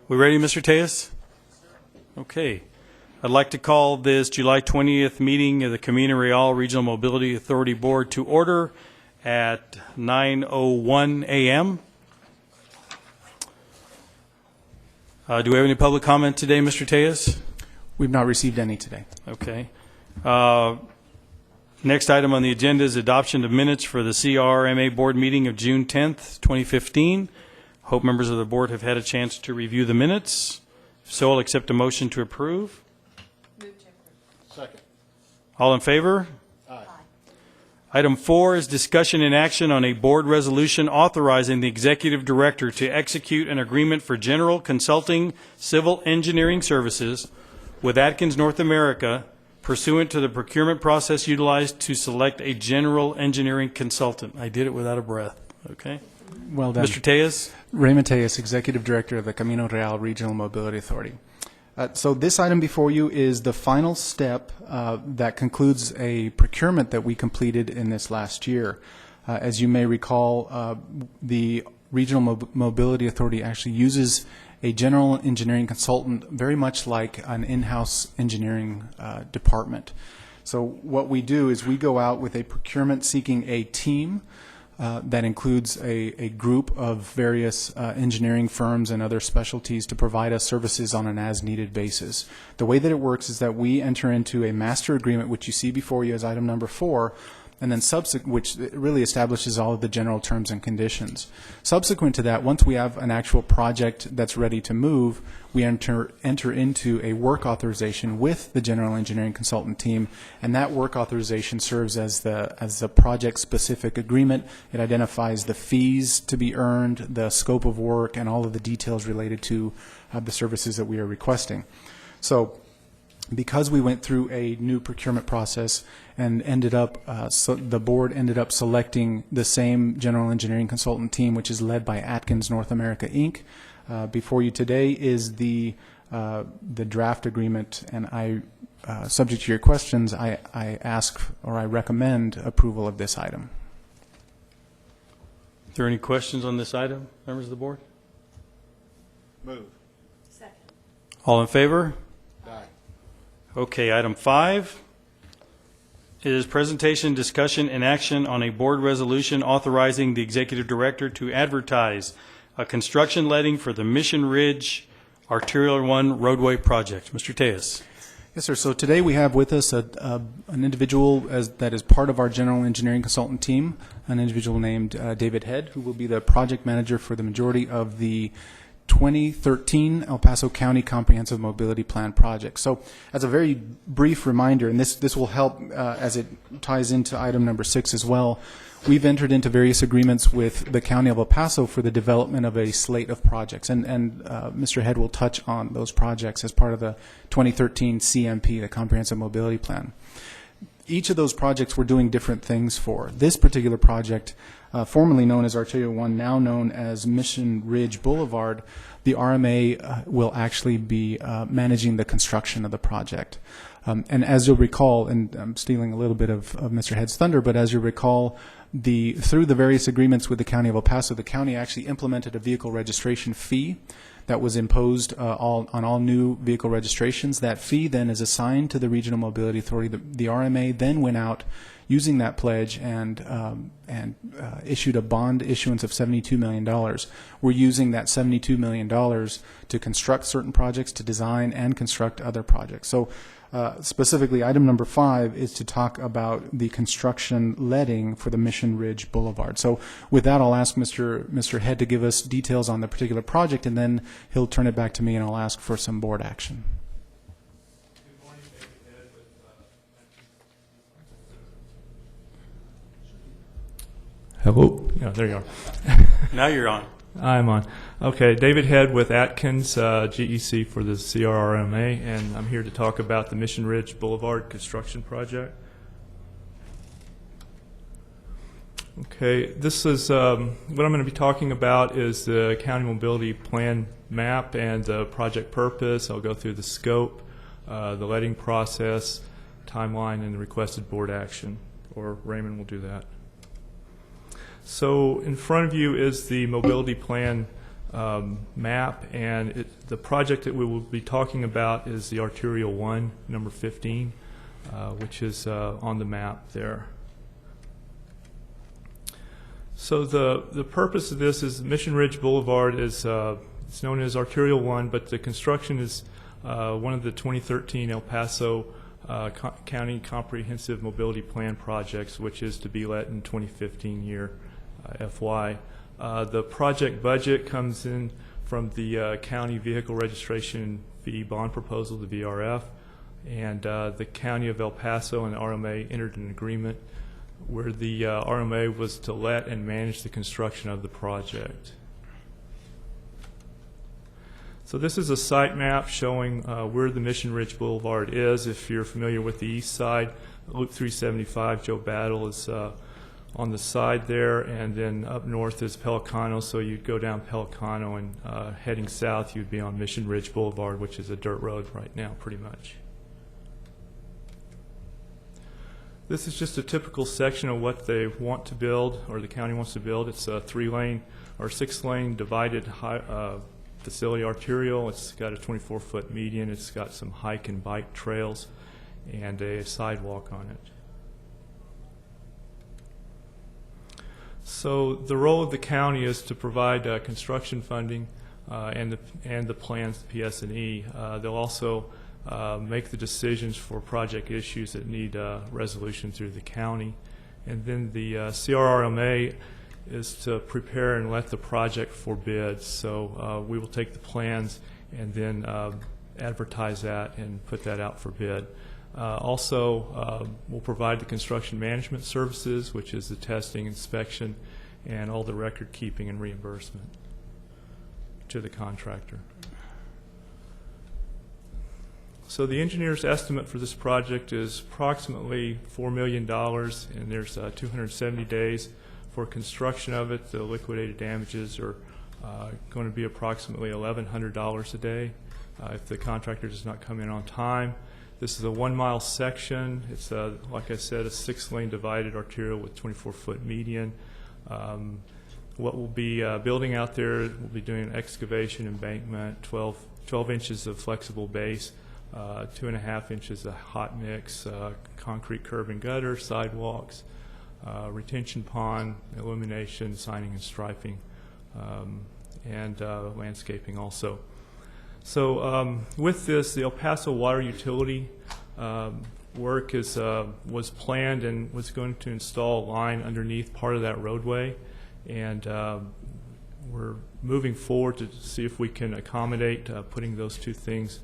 We ready, Mr. Tejas? Okay. I'd like to call this July 20th meeting of the Camino Real Regional Mobility Authority Board to order at 9:01 a.m. Do we have any public comment today, Mr. Tejas? We've not received any today. Okay. Next item on the agenda is adoption of minutes for the CRRMA board meeting of June 10th, 2015. Hope members of the board have had a chance to review the minutes. If so, I'll accept a motion to approve. Move to approve. Second. All in favor? Aye. Item 4 is discussion and action on a board resolution authorizing the executive director to execute an agreement for general consulting civil engineering services with Atkins North America pursuant to the procurement process utilized to select a general engineering consultant. I did it without a breath. Okay. Well done. Mr. Tejas? Raymond Tejas, Executive Director of the Camino Real Regional Mobility Authority. So this item before you is the final step that concludes a procurement that we completed in this last year. As you may recall, the Regional Mobility Authority actually uses a general engineering consultant very much like an in-house engineering department. So what we do is we go out with a procurement seeking a team that includes a group of various engineering firms and other specialties to provide us services on an as-needed basis. The way that it works is that we enter into a master agreement, which you see before you as item number 4, and then which really establishes all of the general terms and conditions. Subsequent to that, once we have an actual project that's ready to move, we enter into a work authorization with the general engineering consultant team, and that work authorization serves as the project-specific agreement. It identifies the fees to be earned, the scope of work, and all of the details related to the services that we are requesting. So, because we went through a new procurement process and ended up, so the board ended up selecting the same general engineering consultant team, which is led by Atkins North America, Inc. Before you today is the draft agreement, and subject to your questions, I ask or I recommend approval of this item. Are there any questions on this item, members of the board? Move. Second. All in favor? Aye. Okay, item 5 is presentation, discussion, and action on a board resolution authorizing the executive director to advertise a construction letting for the Mission Ridge Arterial 1 roadway project. Mr. Tejas. Yes, sir. So today we have with us an individual that is part of our general engineering consultant team, an individual named David Head, who will be the project manager for the majority of the 2013 El Paso County Comprehensive Mobility Plan project. So as a very brief reminder, and this will help as it ties into item number 6 as well, we've entered into various agreements with the County of El Paso for the development of a slate of projects, and Mr. Head will touch on those projects as part of the 2013 CMP, the Comprehensive Mobility Plan. Each of those projects we're doing different things for. This particular project, formerly known as Arterial 1, now known as Mission Ridge Boulevard, the RMA will actually be managing the construction of the project. And as you'll recall, and I'm stealing a little bit of Mr. Head's thunder, but as you'll recall, through the various agreements with the County of El Paso, the county actually implemented a vehicle registration fee that was imposed on all new vehicle registrations. That fee then is assigned to the Regional Mobility Authority. The RMA then went out using that pledge and issued a bond issuance of $72 million. We're using that $72 million to construct certain projects, to design and construct other projects. So specifically, item number 5 is to talk about the construction letting for the Mission Ridge Boulevard. So with that, I'll ask Mr. Head to give us details on the particular project, and then he'll turn it back to me and I'll ask for some board action. Good morning, David Head with Hello? Yeah, there you are. Now you're on. I'm on. Okay, David Head with Atkins GEC for the CRRMA, and I'm here to talk about the Mission Ridge Boulevard construction project. Okay, this is what I'm going to be talking about is the county mobility plan map and the project purpose. I'll go through the scope, the letting process, timeline, and the requested board action, or Raymond will do that. So in front of you is the mobility plan map, and the project that we will be talking about is the Arterial 1, number 15, which is on the map there. So the purpose of this is Mission Ridge Boulevard is it's known as Arterial 1, but the construction is one of the 2013 El Paso County Comprehensive Mobility Plan projects, which is to be let in 2015 year FY. The project budget comes in from the county vehicle registration fee bond proposal, the VRF, and the county of El Paso and the RMA entered an agreement where the RMA was to let and manage the construction of the project. So this is a site map showing where the Mission Ridge Boulevard is. If you're familiar with the east side, Loop 375, Joe Battle is on the side there, and then up north is Pelicano, so you'd go down Pelicano and heading south you'd be on Mission Ridge Boulevard, which is a dirt road right now pretty much. This is just a typical section of what they want to build, or the county wants to build. It's a 3-lane or 6-lane divided facility arterial. It's got a 24-foot median. It's got some hike and bike trails and a sidewalk on it. So the role of the county is to provide construction funding and the plans, the PS&E. They'll also make the decisions for project issues that need resolution through the county. And then the CRRMA is to prepare and let the project for bids. So we will take the plans and then advertise that and put that out for bid. Also, we'll provide the construction management services, which is the testing, inspection, and all the record keeping and reimbursement to the contractor. So the engineer's estimate for this project is approximately $4 million, and there's 270 days for construction of it. The liquidated damages are going to be approximately $1,100 a day if the contractor does not come in on time. This is a 1-mile section. It's, like I said, a 6-lane divided arterial with 24-foot median. What we'll be building out there, we'll be doing an excavation, embankment, 12 inches of flexible base, 2.5 inches of hot mix, concrete curb and gutter, sidewalks, retention pond, illumination, signing and striping, and landscaping also. So with this, the El Paso water utility work was planned and was going to install a line underneath part of that roadway, and we're moving forward to see if we can accommodate putting those two things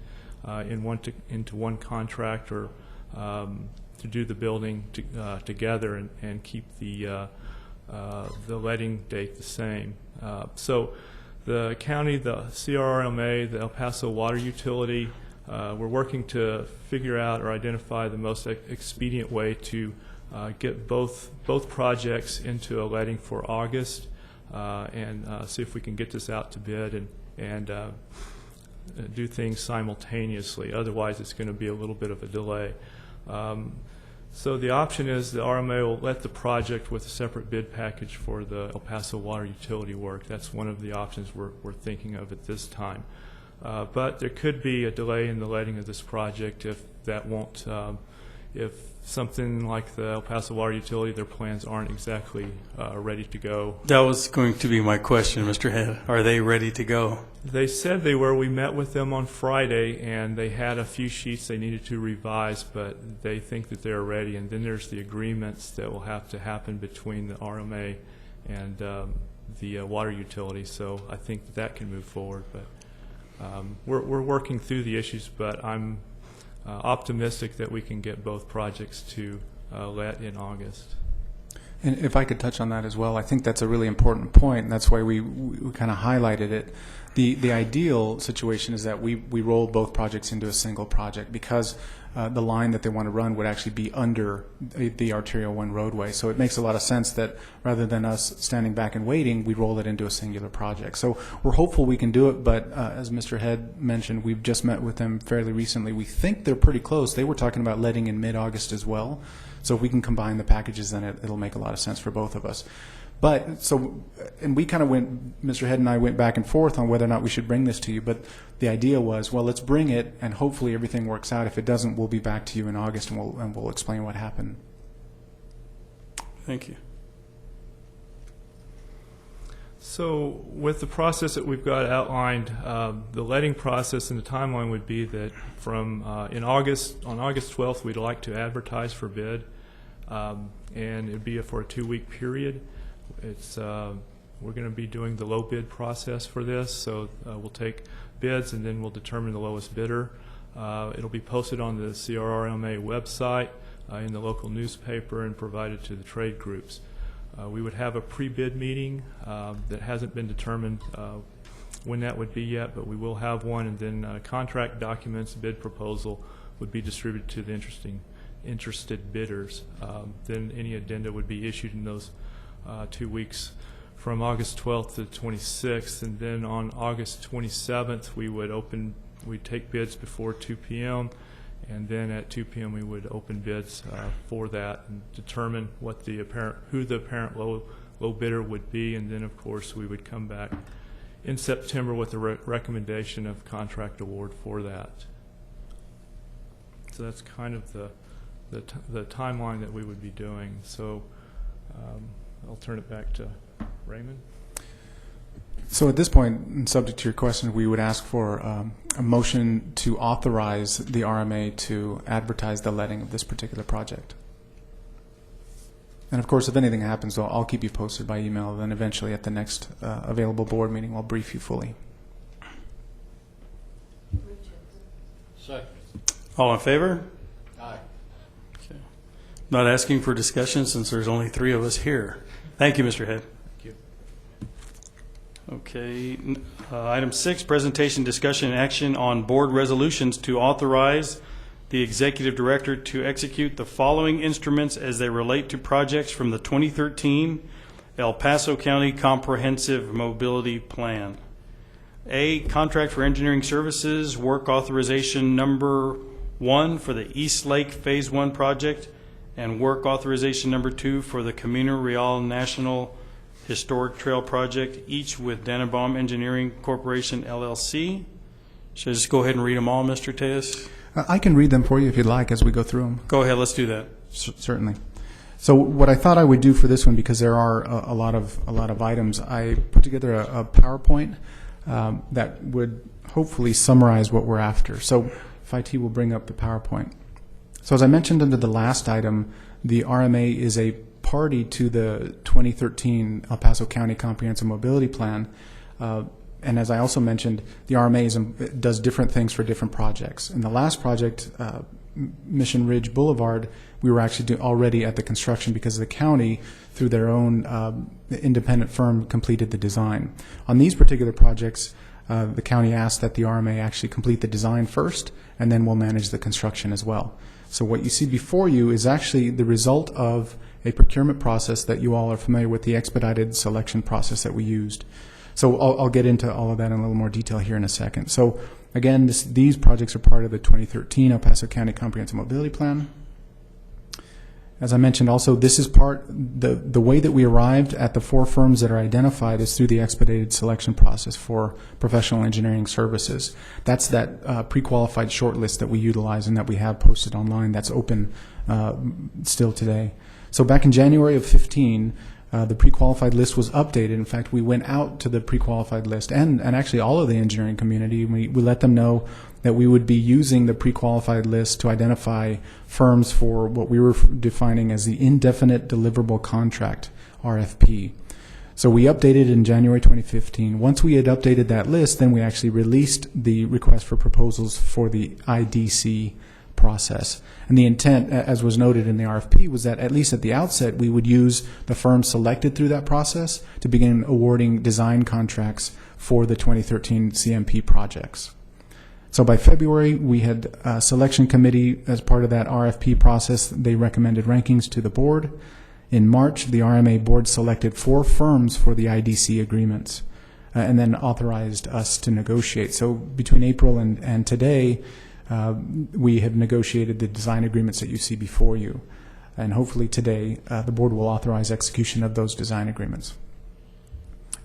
into one contract, or to do the building together and keep the letting date the same. So the county, the CRRMA, the El Paso water utility, we're working to figure out or identify the most expedient way to get both projects into a letting for August, and see if we can get this out to bid and do things simultaneously. Otherwise, it's going to be a little bit of a delay. So the option is the RMA will let the project with a separate bid package for the El Paso water utility work. That's one of the options we're thinking of at this time. But there could be a delay in the letting of this project if that won't, if something like the El Paso water utility, their plans aren't exactly ready to go. That was going to be my question, Mr. Head. Are they ready to go? They said they were. We met with them on Friday, and they had a few sheets they needed to revise, but they think that they're ready. And then there's the agreements that will have to happen between the RMA and the water utility. So I think that can move forward. But we're working through the issues, but I'm optimistic that we can get both projects to let in August. And if I could touch on that as well, I think that's a really important point, and that's why we kind of highlighted it. The ideal situation is that we roll both projects into a single project, because the line that they want to run would actually be under the Arterial 1 roadway. So it makes a lot of sense that rather than us standing back and waiting, we roll it into a singular project. So we're hopeful we can do it, but as Mr. Head mentioned, we've just met with them fairly recently. We think they're pretty close. They were talking about letting in mid-August as well. So if we can combine the packages, then it'll make a lot of sense for both of us. But so, and we kind of went, Mr. Head and I went back and forth on whether or not we should bring this to you. But the idea was, well, let's bring it, and hopefully everything works out. If it doesn't, we'll be back to you in August, and we'll explain what happened. Thank you. So with the process that we've got outlined, the letting process and the timeline would be that from on August 12th, we'd like to advertise for bid, and it'd be for a 2-week period. We're going to be doing the low bid process for this, so we'll take bids and then we'll determine the lowest bidder. It'll be posted on the CRRMA website, in the local newspaper, and provided to the trade groups. We would have a pre-bid meeting that hasn't been determined when that would be yet, but we will have one, and then contract documents, bid proposal would be distributed to the interested bidders. Then any addenda would be issued in those 2 weeks from August 12th to 26th, and then on August 27th we'd take bids before 2 p.m. and then at 2 p.m. we would open bids for that and determine what who the apparent low bidder would be, and then of course we would come back in September with a recommendation of contract award for that. So that's kind of the timeline that we would be doing. So I'll turn it back to Raymond. So at this point, and subject to your question, we would ask for a motion to authorize the RMA to advertise the letting of this particular project. And of course, if anything happens, I'll keep you posted by email. Then eventually at the next available board meeting, I'll brief you fully. Second. All in favor? Aye. Okay. Not asking for discussion since there's only 3 of us here. Thank you, Mr. Head. Okay, item 6, presentation, discussion, and action on board resolutions to authorize the executive director to execute the following instruments as they relate to projects from the 2013 El Paso County Comprehensive Mobility Plan. A, contract for engineering services, work authorization number 1 for the East Lake Phase 1 project, and work authorization number 2 for the Camino Real National Historic Trail Project, each with Dannenbaum Engineering Corporation, LLC. Should I just go ahead and read them all, Mr. Tejas? I can read them for you if you'd like as we go through them. Go ahead, let's do that. Certainly. So what I thought I would do for this one, because there are a lot of items, I put together a PowerPoint that would hopefully summarize what we're after. So if IT will bring up the PowerPoint. So as I mentioned under the last item, the RMA is a party to the 2013 El Paso County Comprehensive Mobility Plan. And as I also mentioned, the RMA does different things for different projects. In the last project, Mission Ridge Boulevard, we were actually already at the construction because the county, through their own independent firm, completed the design. On these particular projects, the county asked that the RMA actually complete the design first, and then we'll manage the construction as well. So what you see before you is actually the result of a procurement process that you all are familiar with, the expedited selection process that we used. So I'll get into all of that in a little more detail here in a second. So again, these projects are part of the 2013 El Paso County Comprehensive Mobility Plan. As I mentioned also, this is the way that we arrived at the 4 firms that are identified is through the expedited selection process for professional engineering services. That's that pre-qualified shortlist that we utilize and that we have posted online that's open still today. So back in January of 15, the pre-qualified list was updated. In fact, we went out to the pre-qualified list and actually all of the engineering community. We let them know that we would be using the pre-qualified list to identify firms for what we were defining as the indefinite deliverable contract, RFP. So we updated in January 2015. Once we had updated that list, then we actually released the request for proposals for the IDC process. And the intent, as was noted in the RFP, was that at least at the outset, we would use the firms selected through that process to begin awarding design contracts for the 2013 CMP projects. So by February, we had a selection committee as part of that RFP process. They recommended rankings to the board. In March, the RMA board selected 4 firms for the IDC agreements and then authorized us to negotiate. So between April and today, we have negotiated the design agreements that you see before you. And hopefully today, the board will authorize execution of those design agreements.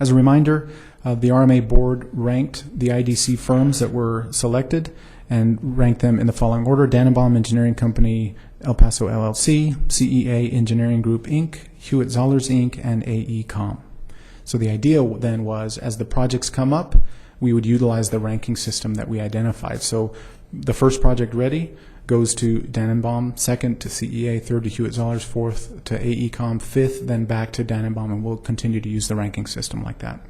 As a reminder, the RMA board ranked the IDC firms that were selected and ranked them in the following order: Dannenbaum Engineering Company, El Paso LLC, CEA Engineering Group, Inc., Hewitt Zollers, Inc., and AECOM. So the idea then was, as the projects come up, we would utilize the ranking system that we identified. So the first project ready goes to Dannenbaum, second to CEA, third to Hewitt Zollers, fourth to AECOM, fifth then back to Dannenbaum, and we'll continue to use the ranking system like that.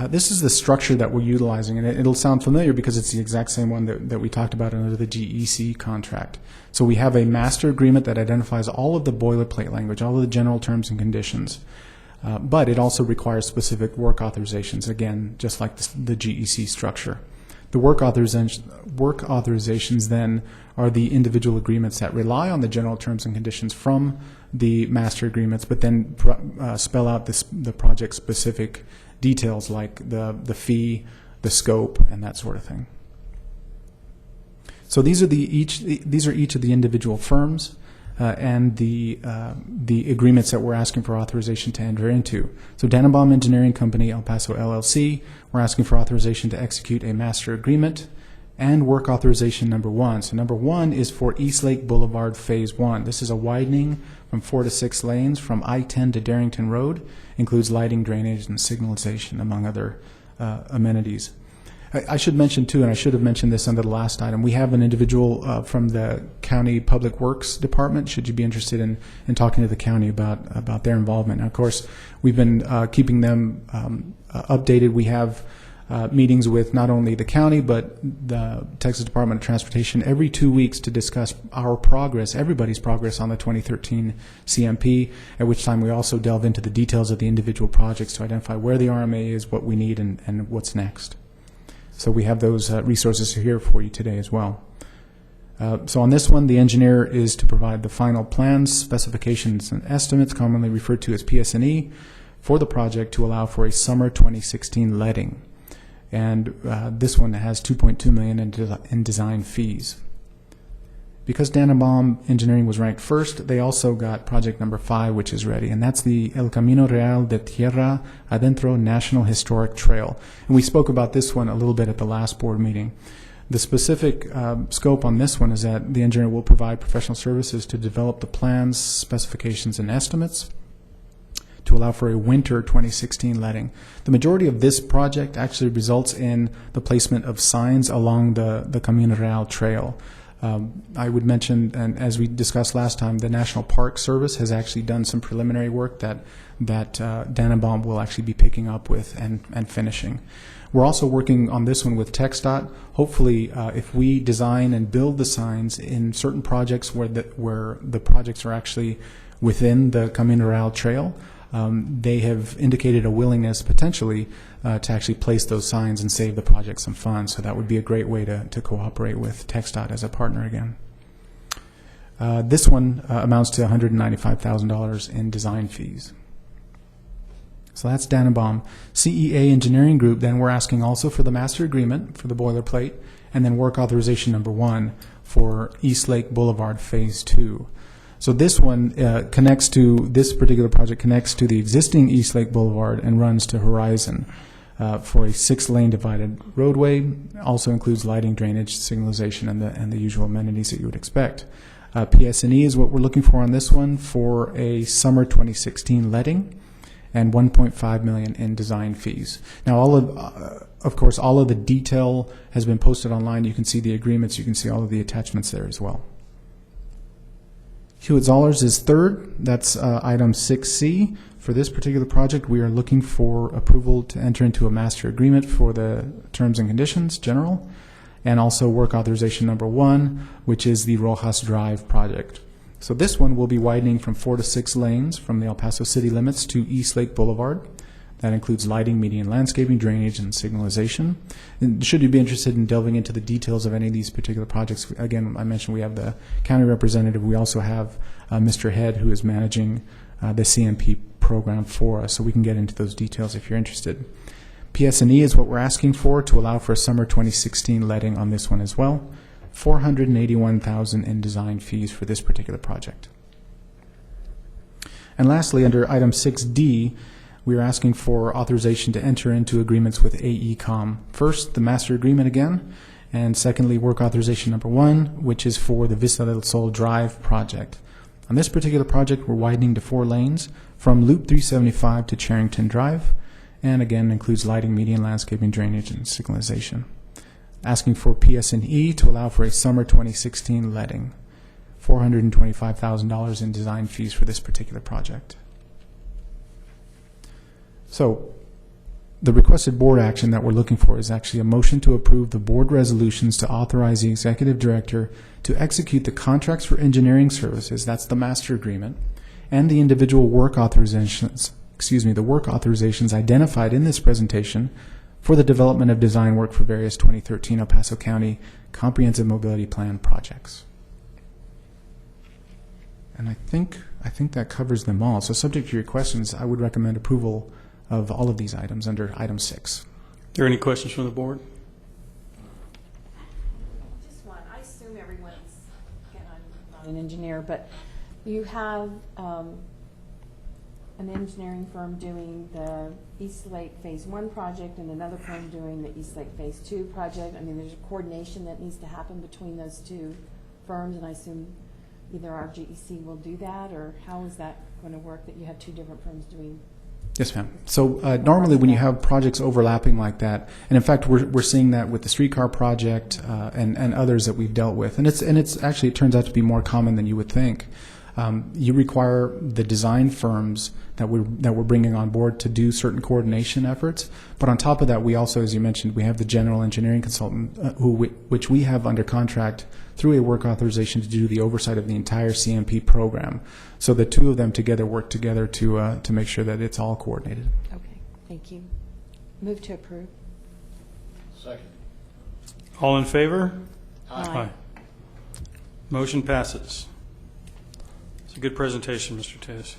This is the structure that we're utilizing, and it'll sound familiar because it's the exact same one that we talked about under the GEC contract. So we have a master agreement that identifies all of the boilerplate language, all of the general terms and conditions, but it also requires specific work authorizations, again, just like the GEC structure. The work authorizations then are the individual agreements that rely on the general terms and conditions from the master agreements, but then spell out the project-specific details like the fee, the scope, and that sort of thing. So these are each of the individual firms and the agreements that we're asking for authorization to enter into. So Dannenbaum Engineering Company, El Paso LLC, we're asking for authorization to execute a master agreement and work authorization number 1. So number 1 is for Eastlake Boulevard Phase 1. This is a widening from 4 to 6 lanes from I-10 to Darrington Road. Includes lighting, drainage, and signalization, among other amenities. I should mention, too, and I should have mentioned this under the last item, we have an individual from the County Public Works Department, should you be interested in talking to the county about their involvement. Now, of course, we've been keeping them updated. We have meetings with not only the county but the Texas Department of Transportation every 2 weeks to discuss our progress, everybody's progress on the 2013 CMP, at which time we also delve into the details of the individual projects to identify where the RMA is, what we need, and what's next. So we have those resources here for you today as well. So on this one, the engineer is to provide the final plans, specifications, and estimates, commonly referred to as PS&E, for the project to allow for a summer 2016 letting. And this one has $2.2 million in design fees. Because Dannenbaum Engineering was ranked first, they also got project number 5, which is ready, and that's the El Camino Real de Tierra Adentro National Historic Trail. And we spoke about this one a little bit at the last board meeting. The specific scope on this one is that the engineer will provide professional services to develop the plans, specifications, and estimates to allow for a winter 2016 letting. The majority of this project actually results in the placement of signs along the Camino Real Trail. I would mention, and as we discussed last time, the National Park Service has actually done some preliminary work that Dannenbaum will actually be picking up with and finishing. We're also working on this one with TxDOT. Hopefully, if we design and build the signs in certain projects where the projects are actually within the Camino Real Trail, they have indicated a willingness potentially to actually place those signs and save the project some funds. So that would be a great way to cooperate with TxDOT as a partner again. This one amounts to $195,000 in design fees. So that's Dannenbaum. CEA Engineering Group, then we're asking also for the master agreement for the boilerplate, and then work authorization number 1 for Eastlake Boulevard Phase 2. So this one this particular project connects to the existing Eastlake Boulevard and runs to Horizon for a 6-lane divided roadway. Also includes lighting, drainage, signalization, and the usual amenities that you would expect. PS&E is what we're looking for on this one for a summer 2016 letting, and $1.5 million in design fees. Now, of course, all of the detail has been posted online. You can see the agreements. You can see all of the attachments there as well. Hewitt Zollers is third. That's item 6C. For this particular project, we are looking for approval to enter into a master agreement for the terms and conditions, general, and also work authorization number 1, which is the Rojas Drive project. So this one will be widening from 4 to 6 lanes from the El Paso city limits to Eastlake Boulevard. That includes lighting, median landscaping, drainage, and signalization. And should you be interested in delving into the details of any of these particular projects, again, I mentioned we have the county representative. We also have Mr. Head, who is managing the CMP program for us, so we can get into those details if you're interested. PS&E is what we're asking for to allow for a summer 2016 letting on this one as well. $481,000 in design fees for this particular project. And lastly, under item 6D, we are asking for authorization to enter into agreements with AECom. First, the master agreement again, and secondly, work authorization number 1, which is for the Vista del Sol Drive project. On this particular project, we're widening to 4 lanes from Loop 375 to Charrington Drive, and again includes lighting, median, landscaping, drainage, and signalization. Asking for PS&E to allow for a summer 2016 letting. $425,000 in design fees for this particular project. So, the requested board action that we're looking for is actually a motion to approve the board resolutions to authorize the executive director to execute the contracts for engineering services, that's the master agreement, and the individual work authorizations, the work authorizations identified in this presentation for the development of design work for various 2013 El Paso County Comprehensive Mobility Plan projects. And I think that covers them all. So subject to your questions, I would recommend approval of all of these items under item 6. Are there any questions from the board? Just one. I assume everyone's, again, I'm not an engineer, but you have an engineering firm doing the East Lake Phase 1 project and another firm doing the East Lake Phase 2 project. I mean, there's a coordination that needs to happen between those two firms, and I assume either our GEC will do that, or how is that going to work, that you have 2 different firms doing? Yes, ma'am. So normally when you have projects overlapping like that, and in fact we're seeing that with the streetcar project and others that we've dealt with, and it's actually, it turns out to be more common than you would think. You require the design firms that we're bringing on board to do certain coordination efforts, but on top of that, we also, as you mentioned, we have the general engineering consultant which we have under contract through a work authorization to do the oversight of the entire CMP program. So the 2 of them together work together to make sure that it's all coordinated. Okay, thank you. Move to approve. Second. All in favor? Aye. Motion passes. It's a good presentation, Mr. Tejas.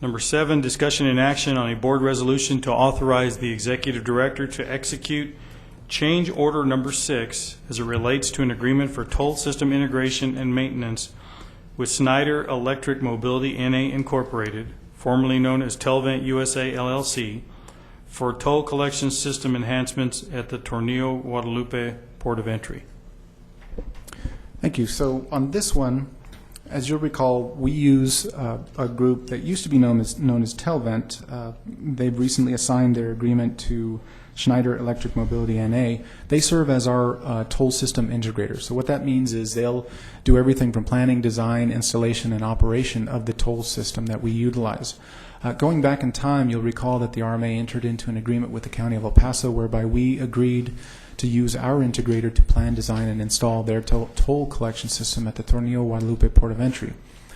Number 7, discussion and action on a board resolution to authorize the executive director to execute change order number 6 as it relates to an agreement for toll system integration and maintenance with Snyder Electric Mobility NA Incorporated, formerly known as Telvent USA LLC, for toll collection system enhancements at the Tornillo Guadalupe Port of Entry. Thank you. So on this one, as you'll recall, we use a group that used to be known as Telvent. They've recently assigned their agreement to Schneider Electric Mobility NA. They serve as our toll system integrator. So what that means is they'll do everything from planning, design, installation, and operation of the toll system that we utilize. Going back in time, you'll recall that the RMA entered into an agreement with the County of El Paso whereby we agreed to use our integrator to plan, design, and install their toll collection system at the Tornillo Guadalupe Port of Entry.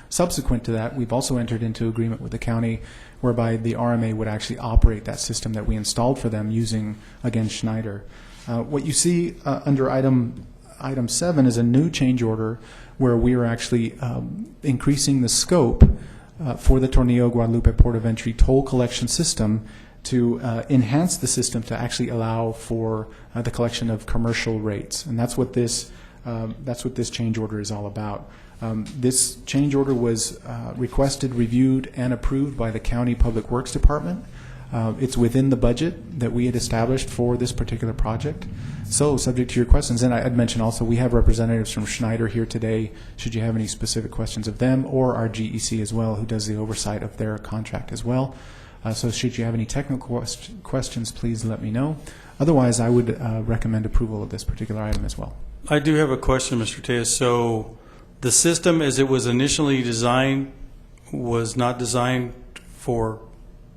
Subsequent to that, we've also entered into agreement with the county whereby the RMA would actually operate that system that we installed for them using, again, Schneider. What you see under item 7 is a new change order where we are actually increasing the scope for the Tornillo Guadalupe Port of Entry toll collection system to enhance the system to actually allow for the collection of commercial rates, and that's what this change order is all about. This change order was requested, reviewed, and approved by the County Public Works Department. It's within the budget that we had established for this particular project. So, subject to your questions, and I'd mention also we have representatives from Schneider here today, should you have any specific questions of them, or our GEC as well, who does the oversight of their contract as well. So should you have any technical questions, please let me know. Otherwise, I would recommend approval of this particular item as well. I do have a question, Mr. Tejas. So the system as it was initially designed was not designed for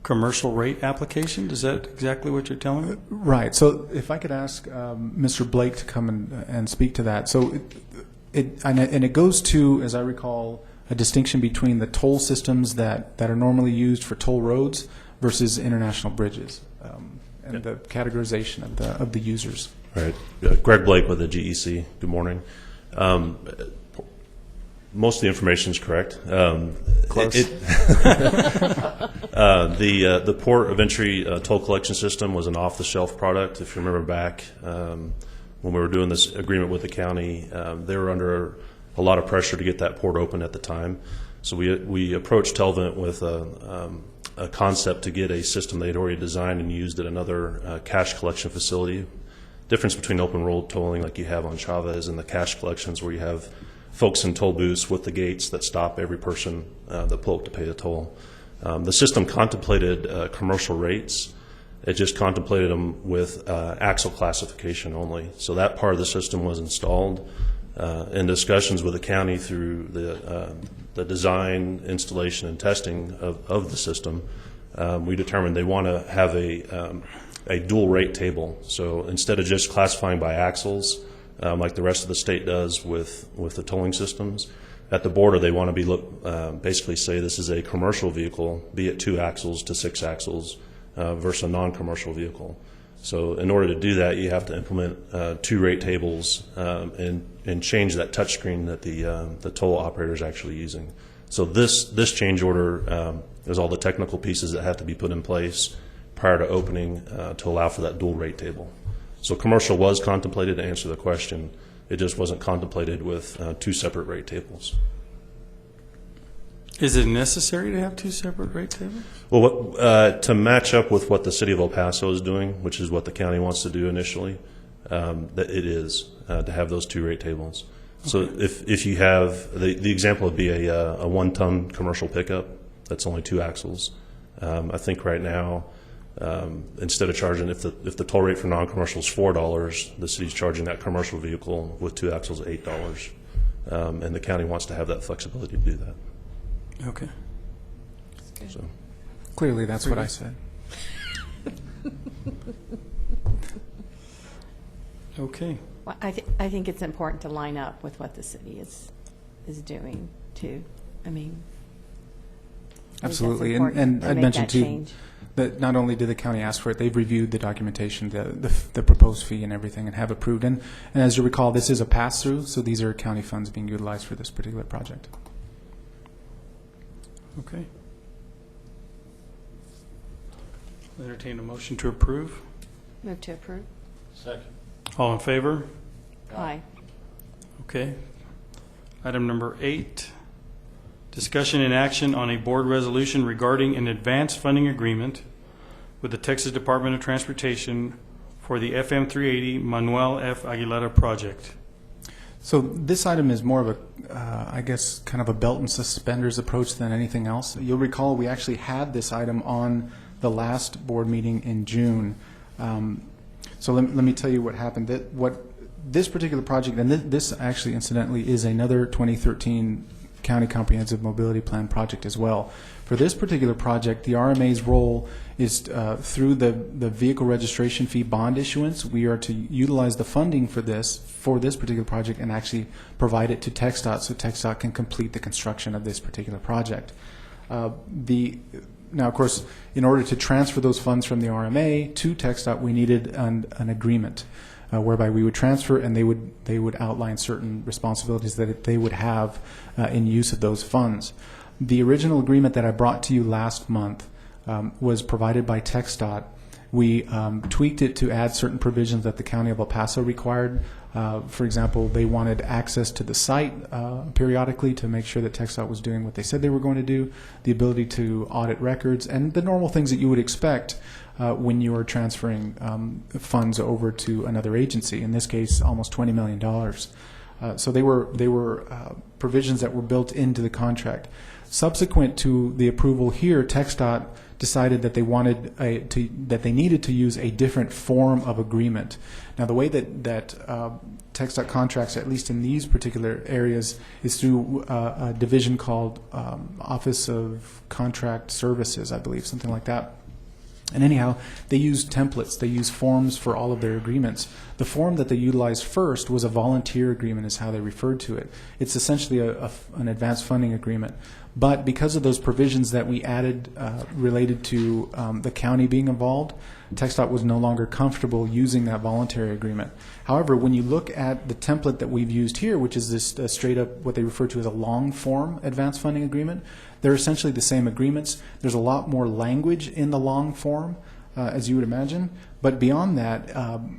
commercial rate application? Is that exactly what you're telling me? Right. So if I could ask Mr. Blake to come and speak to that. So it goes to, as I recall, a distinction between the toll systems that are normally used for toll roads versus international bridges, and the categorization of the users. All right. Greg Blake with the GEC. Good morning. Most of the information is correct. Close. The Port of Entry toll collection system was an off-the-shelf product. If you remember back when we were doing this agreement with the county, they were under a lot of pressure to get that port open at the time. So we approached Telvent with a concept to get a system they'd already designed and used at another cash collection facility. Difference between open road tolling like you have on Chavez and the cash collections where you have folks in toll booths with the gates that stop every person that pull up to pay the toll. The system contemplated commercial rates. It just contemplated them with axle classification only. So that part of the system was installed. In discussions with the county through the design, installation, and testing of the system, we determined they want to have a dual rate table. So instead of just classifying by axles, like the rest of the state does with the tolling systems, at the border they want to be basically say this is a commercial vehicle, be it 2 axles to 6 axles, versus a non-commercial vehicle. So in order to do that, you have to implement 2 rate tables and change that touchscreen that the toll operator is actually using. So this change order is all the technical pieces that have to be put in place prior to opening to allow for that dual rate table. So commercial was contemplated to answer the question. It just wasn't contemplated with 2 separate rate tables. Is it necessary to have 2 separate rate tables? Well, to match up with what the city of El Paso is doing, which is what the county wants to do initially, that it is to have those 2 rate tables. Okay. So if you have, the example would be a 1-ton commercial pickup that's only 2 axles. I think right now, instead of charging, if the toll rate for non-commercial is $4, the city's charging that commercial vehicle with 2 axles $8. And the county wants to have that flexibility to do that. Okay. So. Clearly, that's what I said. Okay. Well, I think it's important to line up with what the city is doing too. I mean, Absolutely, and and I'd mention too change. that not only did the county ask for it, they've reviewed the documentation, the proposed fee and everything, and have approved. And as you recall, this is a pass-through, so these are county funds being utilized for this particular project. Okay. Entertain a motion to approve. Move to approve. Second. All in favor? Aye. Okay. Item number 8, discussion and action on a board resolution regarding an advance funding agreement with the Texas Department of Transportation for the FM 380 Manuel F. Aguilera project. So this item is more of a, I guess, kind of a belt and suspenders approach than anything else. You'll recall we actually had this item on the last board meeting in June. So let me tell you what happened. What this particular project, and this actually incidentally is another 2013 County Comprehensive Mobility Plan project as well. For this particular project, the RMA's role is through the vehicle registration fee bond issuance. We are to utilize the funding for this particular project and actually provide it to TxDOT so TxDOT can complete the construction of this particular project. Now, of course, in order to transfer those funds from the RMA to TxDOT, we needed an agreement whereby we would transfer, and they would outline certain responsibilities that they would have in use of those funds. The original agreement that I brought to you last month was provided by TxDOT. We tweaked it to add certain provisions that the County of El Paso required. For example, they wanted access to the site periodically to make sure that TxDOT was doing what they said they were going to do, the ability to audit records, and the normal things that you would expect when you are transferring funds over to another agency, in this case almost $20 million. So they were provisions that were built into the contract. Subsequent to the approval here, TxDOT decided that they needed to use a different form of agreement. Now, the way that TxDOT contracts, at least in these particular areas, is through a division called Office of Contract Services, I believe, something like that. And anyhow, they use templates. They use forms for all of their agreements. The form that they utilized first was a volunteer agreement, is how they referred to it. It's essentially an advanced funding agreement. But because of those provisions that we added related to the county being involved, TxDOT was no longer comfortable using that voluntary agreement. However, when you look at the template that we've used here, which is this straight up what they refer to as a long form advanced funding agreement, they're essentially the same agreements. There's a lot more language in the long form, as you would imagine, But beyond that,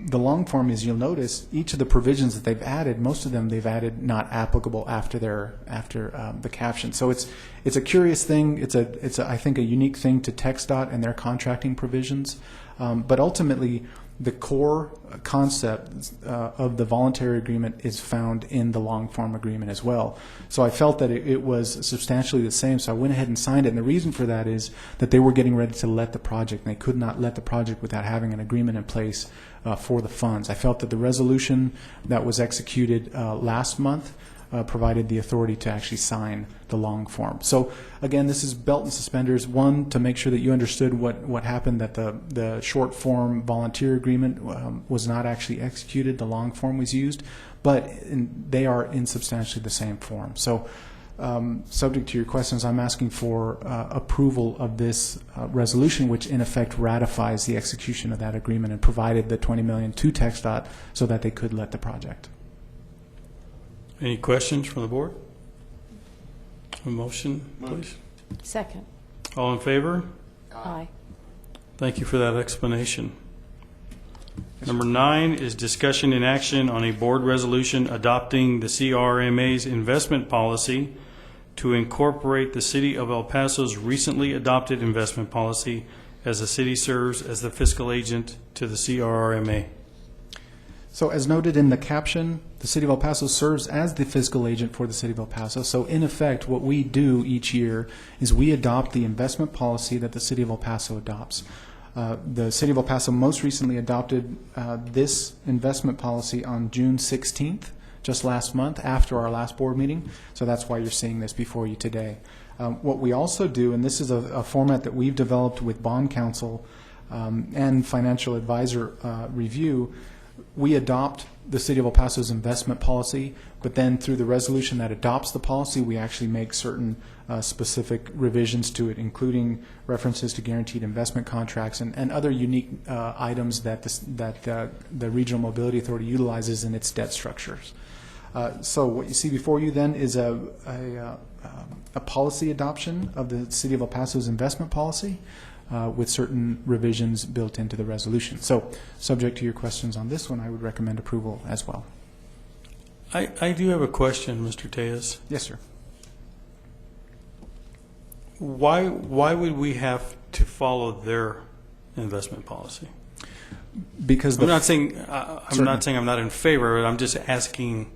the long form is, you'll notice each of the provisions that they've added, most of them they've added not applicable after the caption. So it's a curious thing. It's I think a unique thing to TxDOT and their contracting provisions. But ultimately, the core concept of the voluntary agreement is found in the long form agreement as well. So I felt that it was substantially the same, so I went ahead and signed it. And the reason for that is that they were getting ready to let the project, and they could not let the project without having an agreement in place for the funds. I felt that the resolution that was executed last month provided the authority to actually sign the long form. So again, this is belt and suspenders. One, to make sure that you understood what happened, that the short form volunteer agreement was not actually executed. The long form was used, but they are in substantially the same form. So subject to your questions, I'm asking for approval of this resolution, which in effect ratifies the execution of that agreement and provided the $20 million to TxDOT so that they could let the project. Any questions from the board? A motion, please. Second. All in favor? Aye. Thank you for that explanation. Number 9 is discussion and action on a board resolution adopting the CRRMA's investment policy to incorporate the City of El Paso's recently adopted investment policy as the city serves as the fiscal agent to the CRRMA. So as noted in the caption, the City of El Paso serves as the fiscal agent for the City of El Paso. So in effect, what we do each year is we adopt the investment policy that the City of El Paso adopts. The City of El Paso most recently adopted this investment policy on June 16th, just last month, after our last board meeting. So that's why you're seeing this before you today. What we also do, and this is a format that we've developed with bond counsel and financial advisor review, we adopt the City of El Paso's investment policy, but then through the resolution that adopts the policy, we actually make certain specific revisions to it, including references to guaranteed investment contracts and other unique items that the Regional Mobility Authority utilizes in its debt structures. So what you see before you then is a policy adoption of the City of El Paso's investment policy, with certain revisions built into the resolution. So subject to your questions on this one, I would recommend approval as well. I do have a question, Mr. Tejas. Yes, sir. Why would we have to follow their investment policy? Because I'm not saying I'm not in favor of it. I'm just asking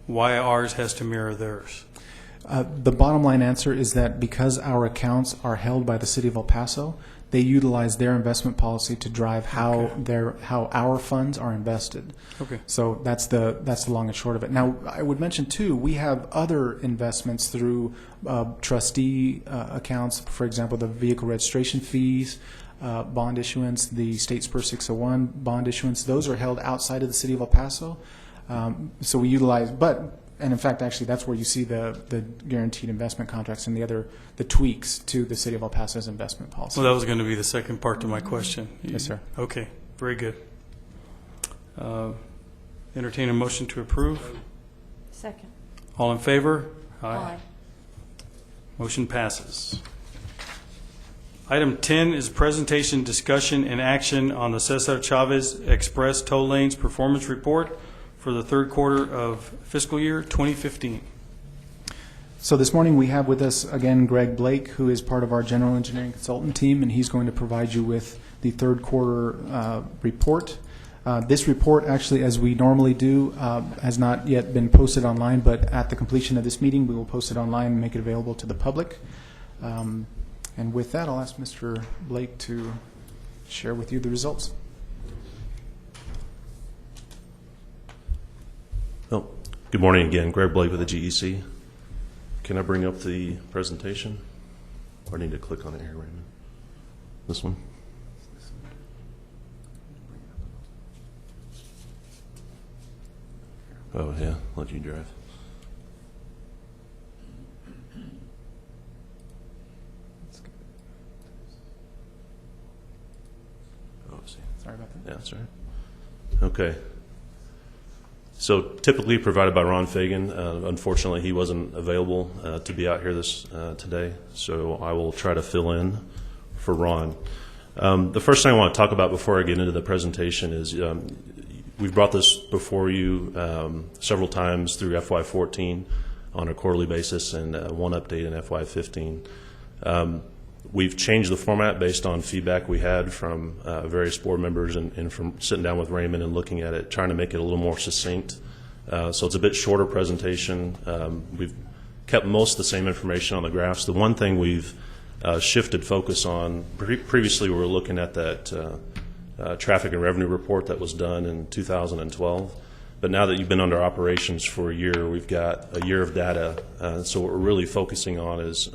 why ours has to mirror theirs. The bottom line answer is that because our accounts are held by the City of El Paso, they utilize their investment policy to drive how our funds are invested. Okay. So that's the long and short of it. Now, I would mention too, we have other investments through trustee accounts. For example, the vehicle registration fees, bond issuance, the State Spur 601 bond issuance. Those are held outside of the City of El Paso. So we utilize, and in fact, actually, that's where you see the guaranteed investment contracts and the tweaks to the City of El Paso's investment policy. Well, that was going to be the second part to my question. Yes, sir. Okay, very good. Entertain a motion to approve. Second. All in favor? Aye. Motion passes. Item 10 is presentation, discussion, and action on the Cesar Chavez Express Toll Lanes Performance Report for the third quarter of fiscal year 2015. So this morning we have with us again Greg Blake, who is part of our general engineering consultant team, and he's going to provide you with the third quarter report. This report, actually, as we normally do, has not yet been posted online, but at the completion of this meeting we will post it online and make it available to the public. And with that, I'll ask Mr. Blake to share with you the results. Oh, good morning again. Greg Blake with the GEC. Can I bring up the presentation? Or need to click on it here, Raymond? This one? Oh, yeah. Let you drive. Oh, see. Sorry about that. Yeah, that's all right. Okay. So typically provided by Ron Fagan. Unfortunately, he wasn't available to be out here today, so I will try to fill in for Ron. The first thing I want to talk about before I get into the presentation is we've brought this before you several times through FY14 on a quarterly basis and one update in FY15. We've changed the format based on feedback we had from various board members and from sitting down with Raymond and looking at it, trying to make it a little more succinct. So it's a bit shorter presentation. We've kept most of the same information on the graphs. The one thing we've shifted focus on, previously we were looking at that traffic and revenue report that was done in 2012. But now that you've been under operations for a year, we've got a year of data. So what we're really focusing on is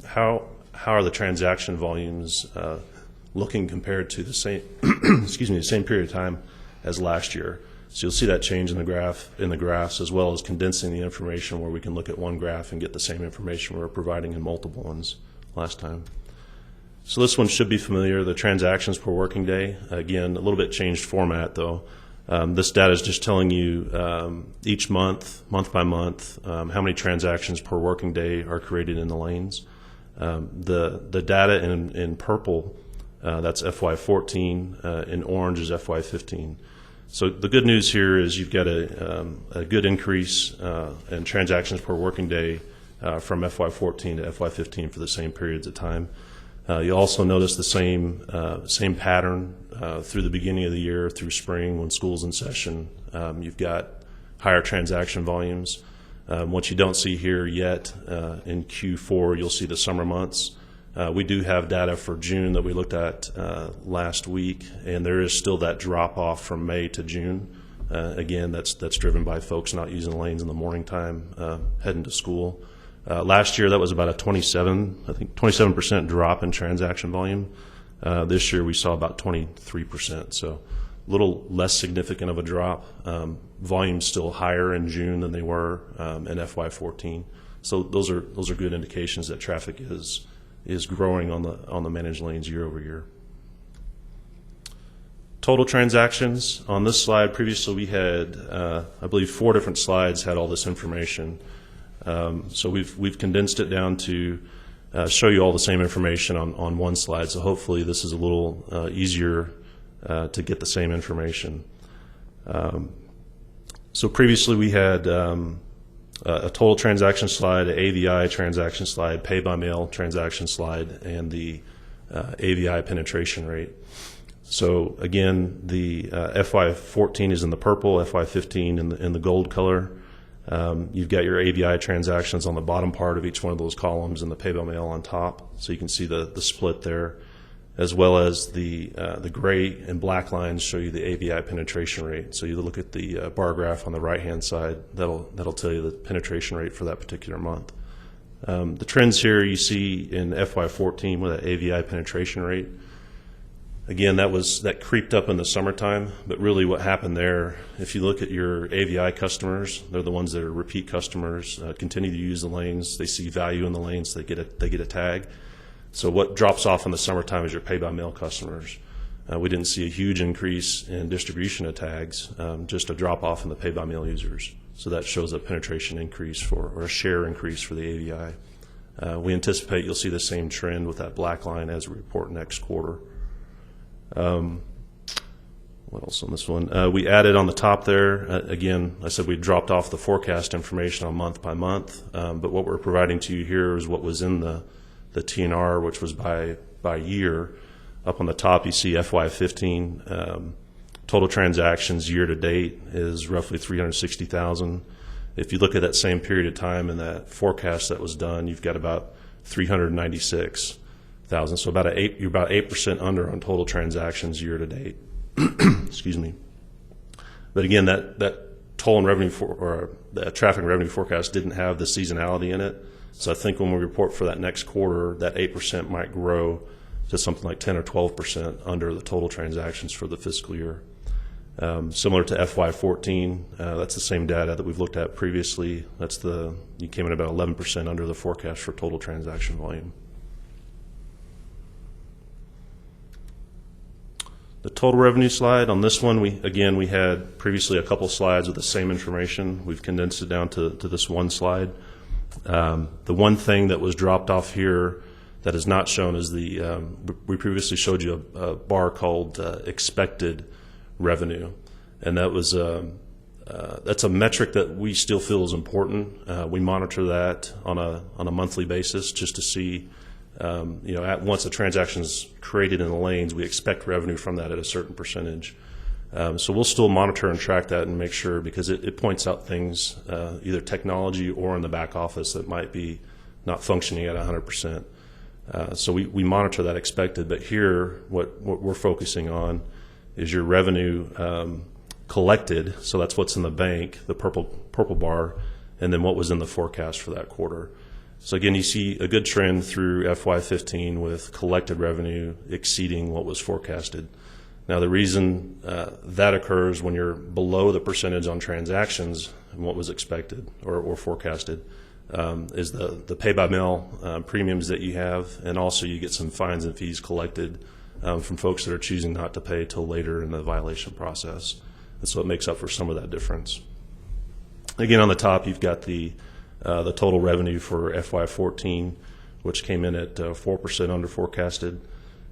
how are the transaction volumes looking compared to the same excuse me, the same period of time as last year. So you'll see that change in the graphs, as well as condensing the information where we can look at one graph and get the same information we were providing in multiple ones last time. So this one should be familiar, the transactions per working day. Again, a little bit changed format though. This data is just telling you each month by month, how many transactions per working day are created in the lanes. The data in purple, that's FY14, in orange is FY15. So the good news here is you've got a good increase in transactions per working day from FY14 to FY15 for the same periods of time. You also notice the same pattern through the beginning of the year, through spring when school's in session. You've got higher transaction volumes. What you don't see here yet in Q4, you'll see the summer months. We do have data for June that we looked at last week, and there is still that drop off from May to June. Again, that's driven by folks not using lanes in the morning time, heading to school. Last year, that was about a 27% drop in transaction volume. This year, we saw about 23%, so a little less significant of a drop. Volume's still higher in June than they were in FY14. So those are good indications that traffic is growing on the managed lanes year over year. Total transactions on this slide. Previously, we had I believe 4 different slides had all this information. So we've condensed it down to show you all the same information on one slide. So hopefully this is a little easier to get the same information. So previously we had a total transaction slide, an AVI transaction slide, pay by mail transaction slide, and the AVI penetration rate. So again, the FY14 is in the purple, FY15 in the gold color. You've got your AVI transactions on the bottom part of each one of those columns and the pay by mail on top. So you can see the split there, as well as the gray and black lines show you the AVI penetration rate. So you look at the bar graph on the right-hand side, that'll tell you the penetration rate for that particular month. The trends here you see in FY14 with that AVI penetration rate. Again, that creeped up in the summertime, but really what happened there, if you look at your AVI customers, they're the ones that are repeat customers, continue to use the lanes, they see value in the lanes, they get a tag. So what drops off in the summertime is your pay-by-mail customers. We didn't see a huge increase in distribution of tags, just a drop-off in the pay-by-mail users. So that shows a penetration increase or a share increase for the AVI. We anticipate you'll see the same trend with that black line as we report next quarter. What else on this one? We added on the top there, again, I said we dropped off the forecast information on month by month, but what we're providing to you here is what was in the TNR, which was by year. Up on the top, you see FY15 total transactions year to date is roughly 360,000. If you look at that same period of time and that forecast that was done, you've got about 396,000. So you're about 8% under on total transactions year to date. Excuse me. But again, that toll and revenue or the traffic and revenue forecast didn't have the seasonality in it. So I think when we report for that next quarter, that 8% might grow to something like 10 or 12% under the total transactions for the fiscal year. Similar to FY14, that's the same data that we've looked at previously. You came in about 11% under the forecast for total transaction volume. The total revenue slide on this one, we had previously a couple slides with the same information. We've condensed it down to this one slide. The one thing that was dropped off here that is not shown is we previously showed you a bar called expected revenue, and that was that's a metric that we still feel is important. We monitor that on a monthly basis just to see, once a transaction is created in the lanes, we expect revenue from that at a certain percentage. So we'll still monitor and track that and make sure, because it points out things, either technology or in the back office, that might be not functioning at 100%. So we monitor that expected, but here what we're focusing on is your revenue collected, so that's what's in the bank, the purple bar, and then what was in the forecast for that quarter. So again, you see a good trend through FY15 with collected revenue exceeding what was forecasted. Now, the reason that occurs when you're below the percentage on transactions and what was expected or forecasted is the pay-by-mail premiums that you have, and also you get some fines and fees collected from folks that are choosing not to pay till later in the violation process. And so it makes up for some of that difference. Again, on the top, you've got the total revenue for FY14, which came in at 4% under forecasted.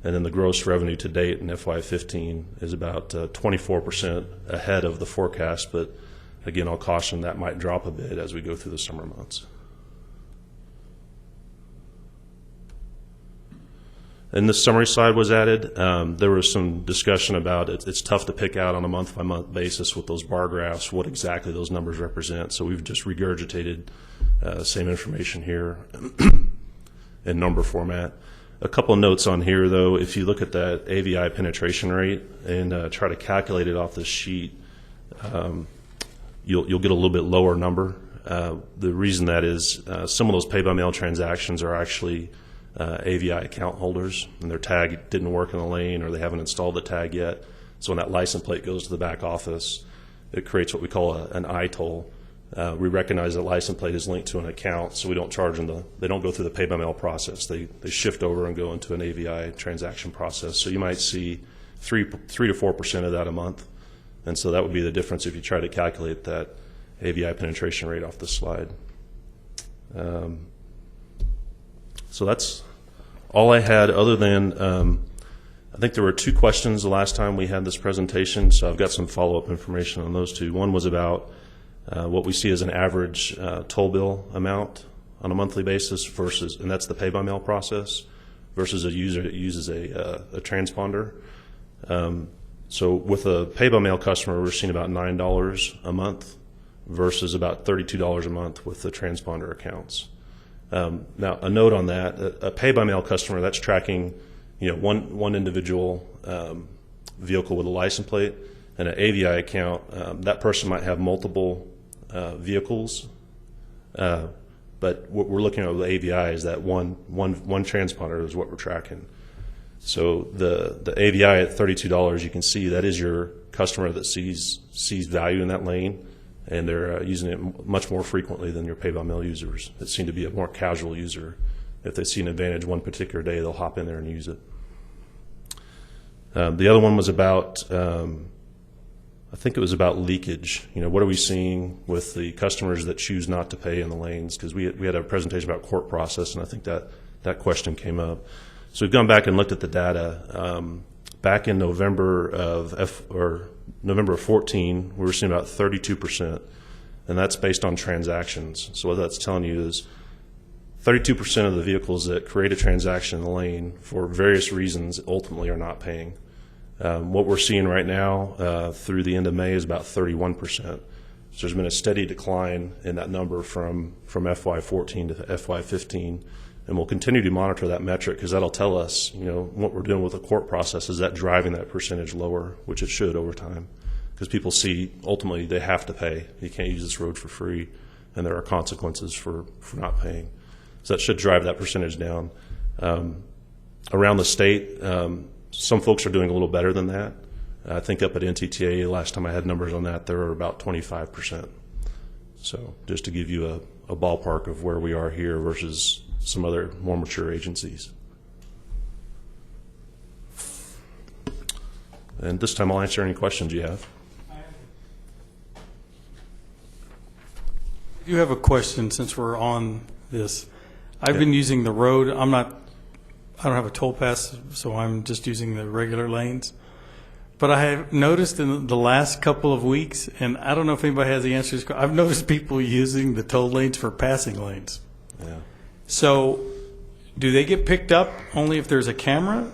And then the gross revenue to date in FY15 is about 24% ahead of the forecast. But again, I'll caution that might drop a bit as we go through the summer months. And the summary slide was added. There was some discussion about it's tough to pick out on a month-by-month basis with those bar graphs what exactly those numbers represent. So we've just regurgitated same information here in number format. A couple of notes on here, though. If you look at that AVI penetration rate and try to calculate it off this sheet, you'll get a little bit lower number. The reason that is some of those pay-by-mail transactions are actually AVI account holders, and their tag didn't work in the lane, or they haven't installed the tag yet. So when that license plate goes to the back office, it creates what we call an I-toll. We recognize that license plate is linked to an account, so we don't charge them they don't go through the pay-by-mail process. They shift over and go into an AVI transaction process. So you might see 3 to 4% of that a month, and so that would be the difference if you try to calculate that AVI penetration rate off the slide. So that's all I had, other than I think there were 2 questions the last time we had this presentation, so I've got some follow-up information on those 2. One was about what we see as an average toll bill amount on a monthly basis versus, and that's the pay-by-mail process, versus a user that uses a transponder. So with a pay-by-mail customer, we're seeing about $9 a month versus about $32 a month with the transponder accounts. Now, a note on that: a pay-by-mail customer, that's tracking, one individual vehicle with a license plate. And an AVI account, that person might have multiple vehicles, but what we're looking at with AVI is that one transponder is what we're tracking. So the AVI at $32, you can see that is your customer that sees value in that lane, and they're using it much more frequently than your pay-by-mail users that seem to be a more casual user. If they see an advantage one particular day, they'll hop in there and use it. The other one was about, I think it was about leakage. What are we seeing with the customers that choose not to pay in the lanes? Because we had a presentation about court process, and I think that question came up. So we've gone back and looked at the data. Back in November of 14, we were seeing about 32%, and that's based on transactions. So what that's telling you is 32% of the vehicles that create a transaction in the lane for various reasons ultimately are not paying. What we're seeing right now through the end of May is about 31%. So there's been a steady decline in that number from FY14 to FY15, and we'll continue to monitor that metric because that'll tell us, what we're doing with the court process. Is that driving that percentage lower, which it should over time, because people see ultimately they have to pay. You can't use this road for free, and there are consequences for not paying. So that should drive that percentage down. Around the state, some folks are doing a little better than that. I think up at NTTA, last time I had numbers on that, there were about 25%. So just to give you a ballpark of where we are here versus some other more mature agencies. And this time I'll answer any questions you have. I do have a question since we're on this. I've been using the road. I'm not I don't have a toll pass, so I'm just using the regular lanes. But I have noticed in the last couple of weeks, and I don't know if anybody has the answers, I've noticed people using the toll lanes for passing lanes. Yeah. So do they get picked up only if there's a camera?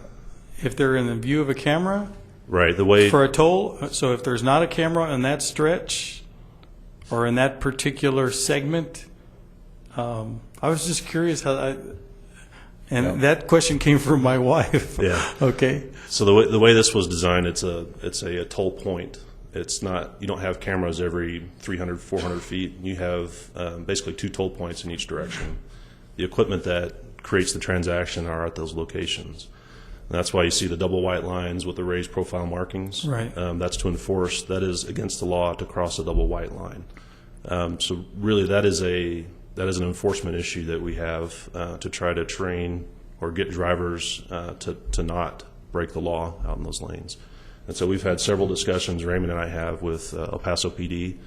If they're in the view of a camera Right. The way for a toll? So if there's not a camera in that stretch or in that particular segment, I was just curious and that question came from my wife. Yeah. Okay. So the way this was designed, it's a toll point. It's not, you don't have cameras every 300, 400 feet. You have basically 2 toll points in each direction. The equipment that creates the transaction are at those locations. And that's why you see the double white lines with the raised profile markings. Right. That's to enforce, that is against the law to cross a double white line. So really that is an enforcement issue that we have to try to train or get drivers to not break the law out in those lanes. And so we've had several discussions, Raymond and I have, with El Paso PD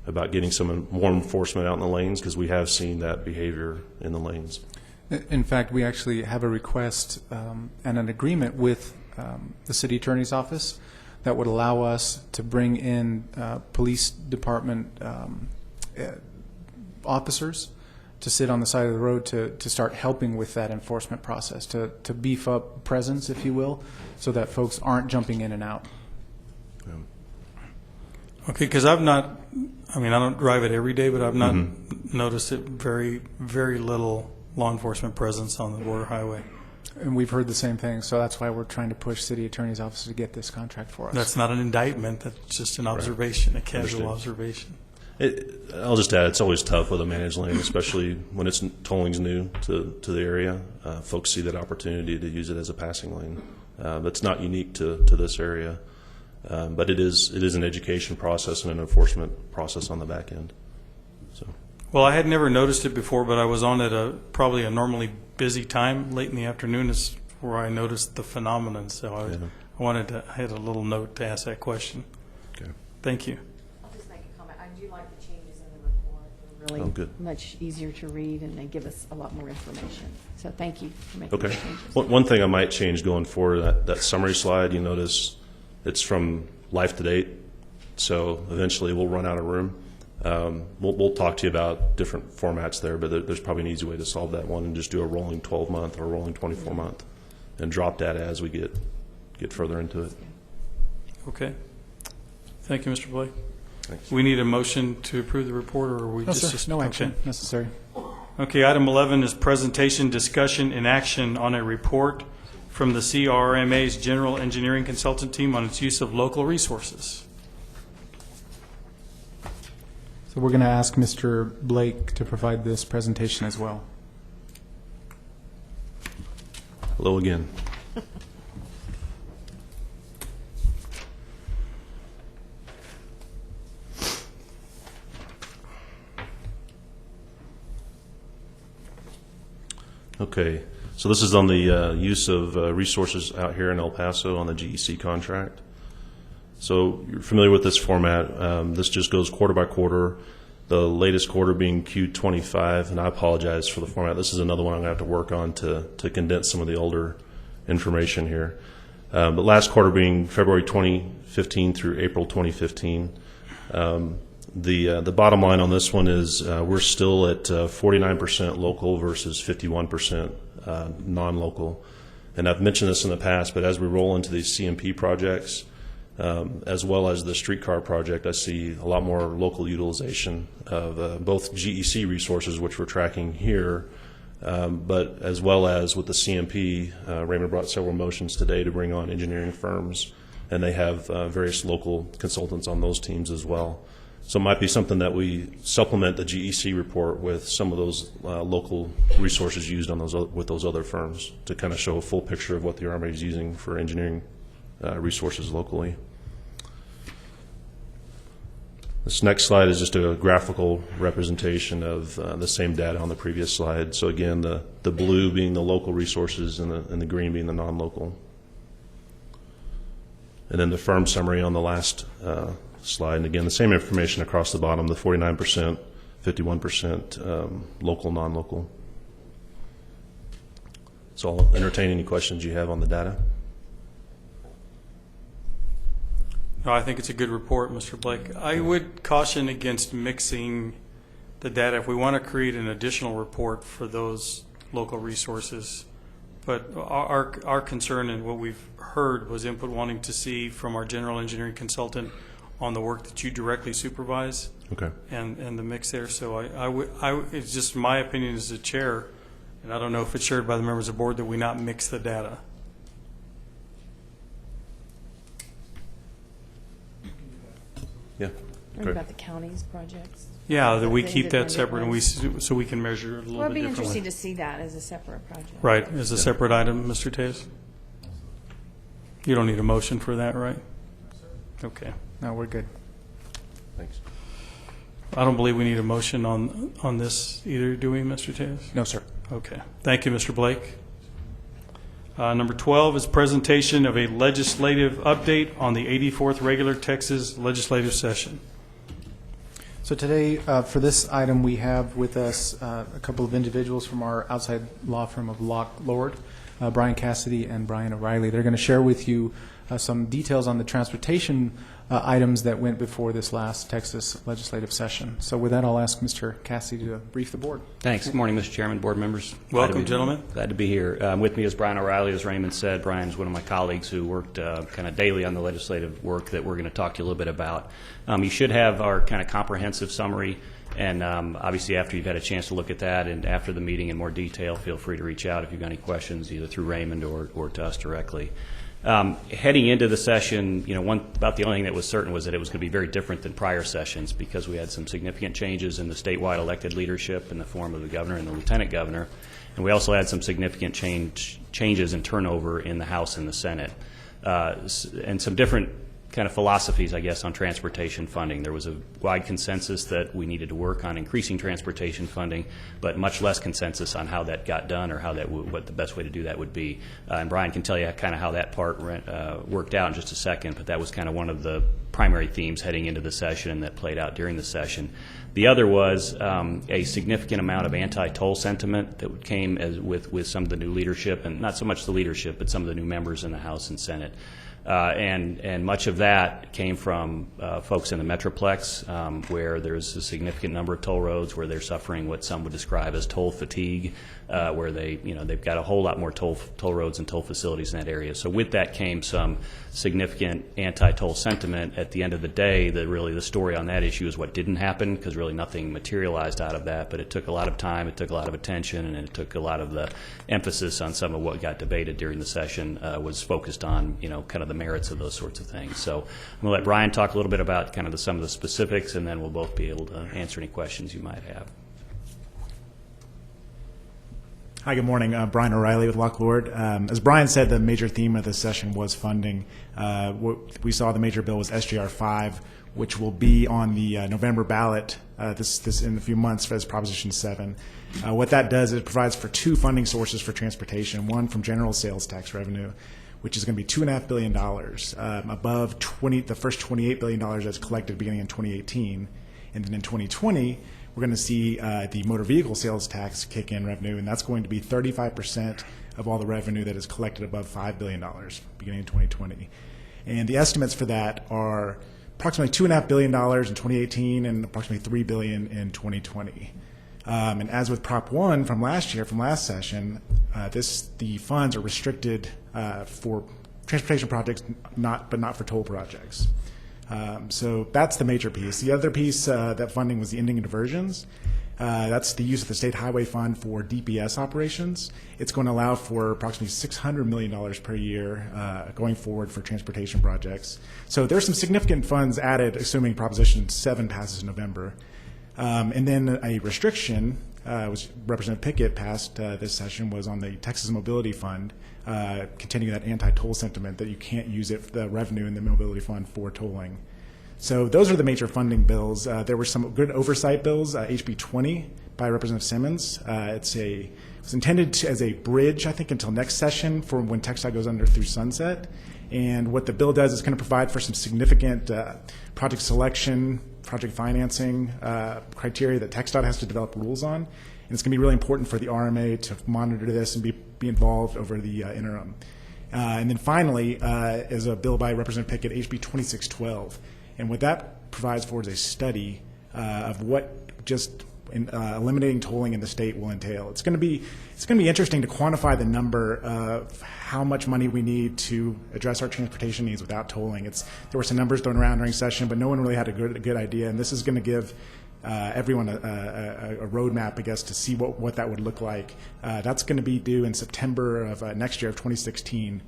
about getting some more enforcement out in the lanes because we have seen that behavior in the lanes. In fact, we actually have a request and an agreement with the city attorney's office that would allow us to bring in police department officers to sit on the side of the road to start helping with that enforcement process, to beef up presence, if you will, so that folks aren't jumping in and out. Okay, because I don't drive it every day, but I've not noticed it very, very little law enforcement presence on the border highway. And we've heard the same thing, so that's why we're trying to push city attorney's office to get this contract for us. That's not an indictment, that's just an observation, a casual Understood. observation. I'll just add, it's always tough with a managed lane, especially when tolling's new to the area. Folks see that opportunity to use it as a passing lane. That's not unique to this area, but it is an education process and an enforcement process on the back end. So. Well, I had never noticed it before, but I was on at probably a normally busy time. Late in the afternoon is where I noticed the phenomenon, so I had a little note to ask that question. Okay. Thank you. I'll just make a comment. I do like the changes in the report. They're really good. much easier to read, and they give us a lot more information. So thank you for making Okay. those changes. One thing I might change going forward, that summary slide, you notice it's from life to date, so eventually we'll run out of room. We'll talk to you about different formats there, but there's probably an easy way to solve that one and just do a rolling 12-month or a rolling 24-month and drop data as we get further into it. Okay. Thank you, Mr. Blake. Thanks. We need a motion to approve the report, or are we No, just... sir, no action Okay. necessary. Okay, item 11 is presentation, discussion, and action on a report from the CRRMA's General Engineering Consultant Team on its use of local resources. So we're going to ask Mr. Blake to provide this presentation as well. Hello again. Okay, so this is on the use of resources out here in El Paso on the GEC contract. So you're familiar with this format. This just goes quarter by quarter, the latest quarter being Q25, and I apologize for the format. This is another one I'm going to have to work on to condense some of the older information here. But last quarter being February 2015 through April 2015. The bottom line on this one is we're still at 49% local versus 51% non-local. And I've mentioned this in the past, but as we roll into these CMP projects, as well as the streetcar project, I see a lot more local utilization of both GEC resources, which we're tracking here, but as well as with the CMP. Raymond brought several motions today to bring on engineering firms, and they have various local consultants on those teams as well. So it might be something that we supplement the GEC report with some of those local resources used on with those other firms to kind of show a full picture of what the Army is using for engineering resources locally. This next slide is just a graphical representation of the same data on the previous slide. So again, the blue being the local resources and the green being the non-local. And then the firm summary on the last slide. And again, the same information across the bottom, the 49%, 51% local, non-local. So I'll entertain any questions you have on the data. No, I think it's a good report, Mr. Blake. I would caution against mixing the data if we want to create an additional report for those local resources. But our concern and what we've heard was input wanting to see from our general engineering consultant on the work that you directly supervise Okay. and the mix there. So it's just my opinion as a chair, and I don't know if it's shared by the members of the board, that we not mix the data. Yeah. What Okay. about the county's projects? Yeah, that we The keep that independent separate and ones. so we can measure it a Well, little it'd bit be interesting differently. to see that as a separate project. Right, as a separate item, Mr. Tays? You don't need a motion for that, right? Okay. No, we're good. Thanks. I don't believe we need a motion on this either, do we, Mr. Tays? No, sir. Okay. Thank you, Mr. Blake. Number 12 is presentation of a legislative update on the 84th regular Texas legislative session. So today, for this item, we have with us a couple of individuals from our outside law firm of Locke Lord, Brian Cassidy and Brian O'Reilly. They're going to share with you some details on the transportation items that went before this last Texas legislative session. So with that, I'll ask Mr. Cassidy to brief the board. Thanks. Good morning, Mr. Chairman, board members. Welcome, gentlemen. Glad to be here. With me is Brian O'Reilly, as Raymond said. Brian's one of my colleagues who worked kind of daily on the legislative work that we're going to talk to you a little bit about. You should have our kind of comprehensive summary, and obviously after you've had a chance to look at that and after the meeting in more detail, feel free to reach out if you've got any questions, either through Raymond or to us directly. Heading into the session, about the only thing that was certain was that it was going to be very different than prior sessions because we had some significant changes in the statewide elected leadership in the form of the governor and the lieutenant governor, and we also had some significant changes in turnover in the House and the Senate, and some different kind of philosophies, I guess, on transportation funding. There was a wide consensus that we needed to work on increasing transportation funding, but much less consensus on how that got done or how that what the best way to do that would be. And Brian can tell you kind of how that part worked out in just a second, but that was kind of one of the primary themes heading into the session that played out during the session. The other was a significant amount of anti-toll sentiment that came with some of the new leadership, and not so much the leadership, but some of the new members in the House and Senate. And much of that came from folks in the Metroplex, where there's a significant number of toll roads where they're suffering what some would describe as toll fatigue, where they've got a whole lot more toll roads and toll facilities in that area. So with that came some significant anti-toll sentiment. At the end of the day, the story on that issue is what didn't happen, because really nothing materialized out of that. But it took a lot of time, it took a lot of attention, and it took a lot of the emphasis on some of what got debated during the session was focused on kind of the merits of those sorts of things. So I'm going to let Brian talk a little bit about kind of some of the specifics, and then we'll both be able to answer any questions you might have. Hi, good morning. Brian O'Reilly with Locke Lord. As Brian said, the major theme of the session was funding. What we saw the major bill was SGR 5, which will be on the November ballot this in a few months as Proposition 7. What that does is it provides for two funding sources for transportation, one from general sales tax revenue, which is going to be $2.5 billion, above the first $28 billion that's collected beginning in 2018. And then in 2020, we're going to see the motor vehicle sales tax kick in revenue, and that's going to be 35% of all the revenue that is collected above $5 billion beginning in 2020. And the estimates for that are approximately $2.5 billion in 2018 and approximately $3 billion in 2020. And as with Prop 1 from last session, the funds are restricted for transportation projects, but not for toll projects. So that's the major piece. The other piece, that funding, was the ending of diversions. That's the use of the State Highway Fund for DPS operations. It's going to allow for approximately $600 million per year going forward for transportation projects. So there's some significant funds added, assuming Proposition 7 passes in November. And then a restriction, which Representative Pickett passed this session, was on the Texas Mobility Fund, containing that anti-toll sentiment that you can't use the revenue in the Mobility Fund for tolling. So those are the major funding bills. There were some good oversight bills, HB 20 by Representative Simmons. It was intended as a bridge, I think, until next session for when TxDOT goes through sunset. And what the bill does is going to provide for some significant project selection, project financing criteria that TxDOT has to develop rules on. And it's going to be really important for the RMA to monitor this and be be involved over the interim. And then finally is a bill by Representative Pickett, HB 2612. And what that provides for is a study of what just eliminating tolling in the state will entail. It's going to be interesting to quantify the number of how much money we need to address our transportation needs without tolling. There were some numbers thrown around during session, but no one really had a good idea. And this is going to give everyone a roadmap, I guess, to see what that would look like. That's going to be due in September of next year of 2016.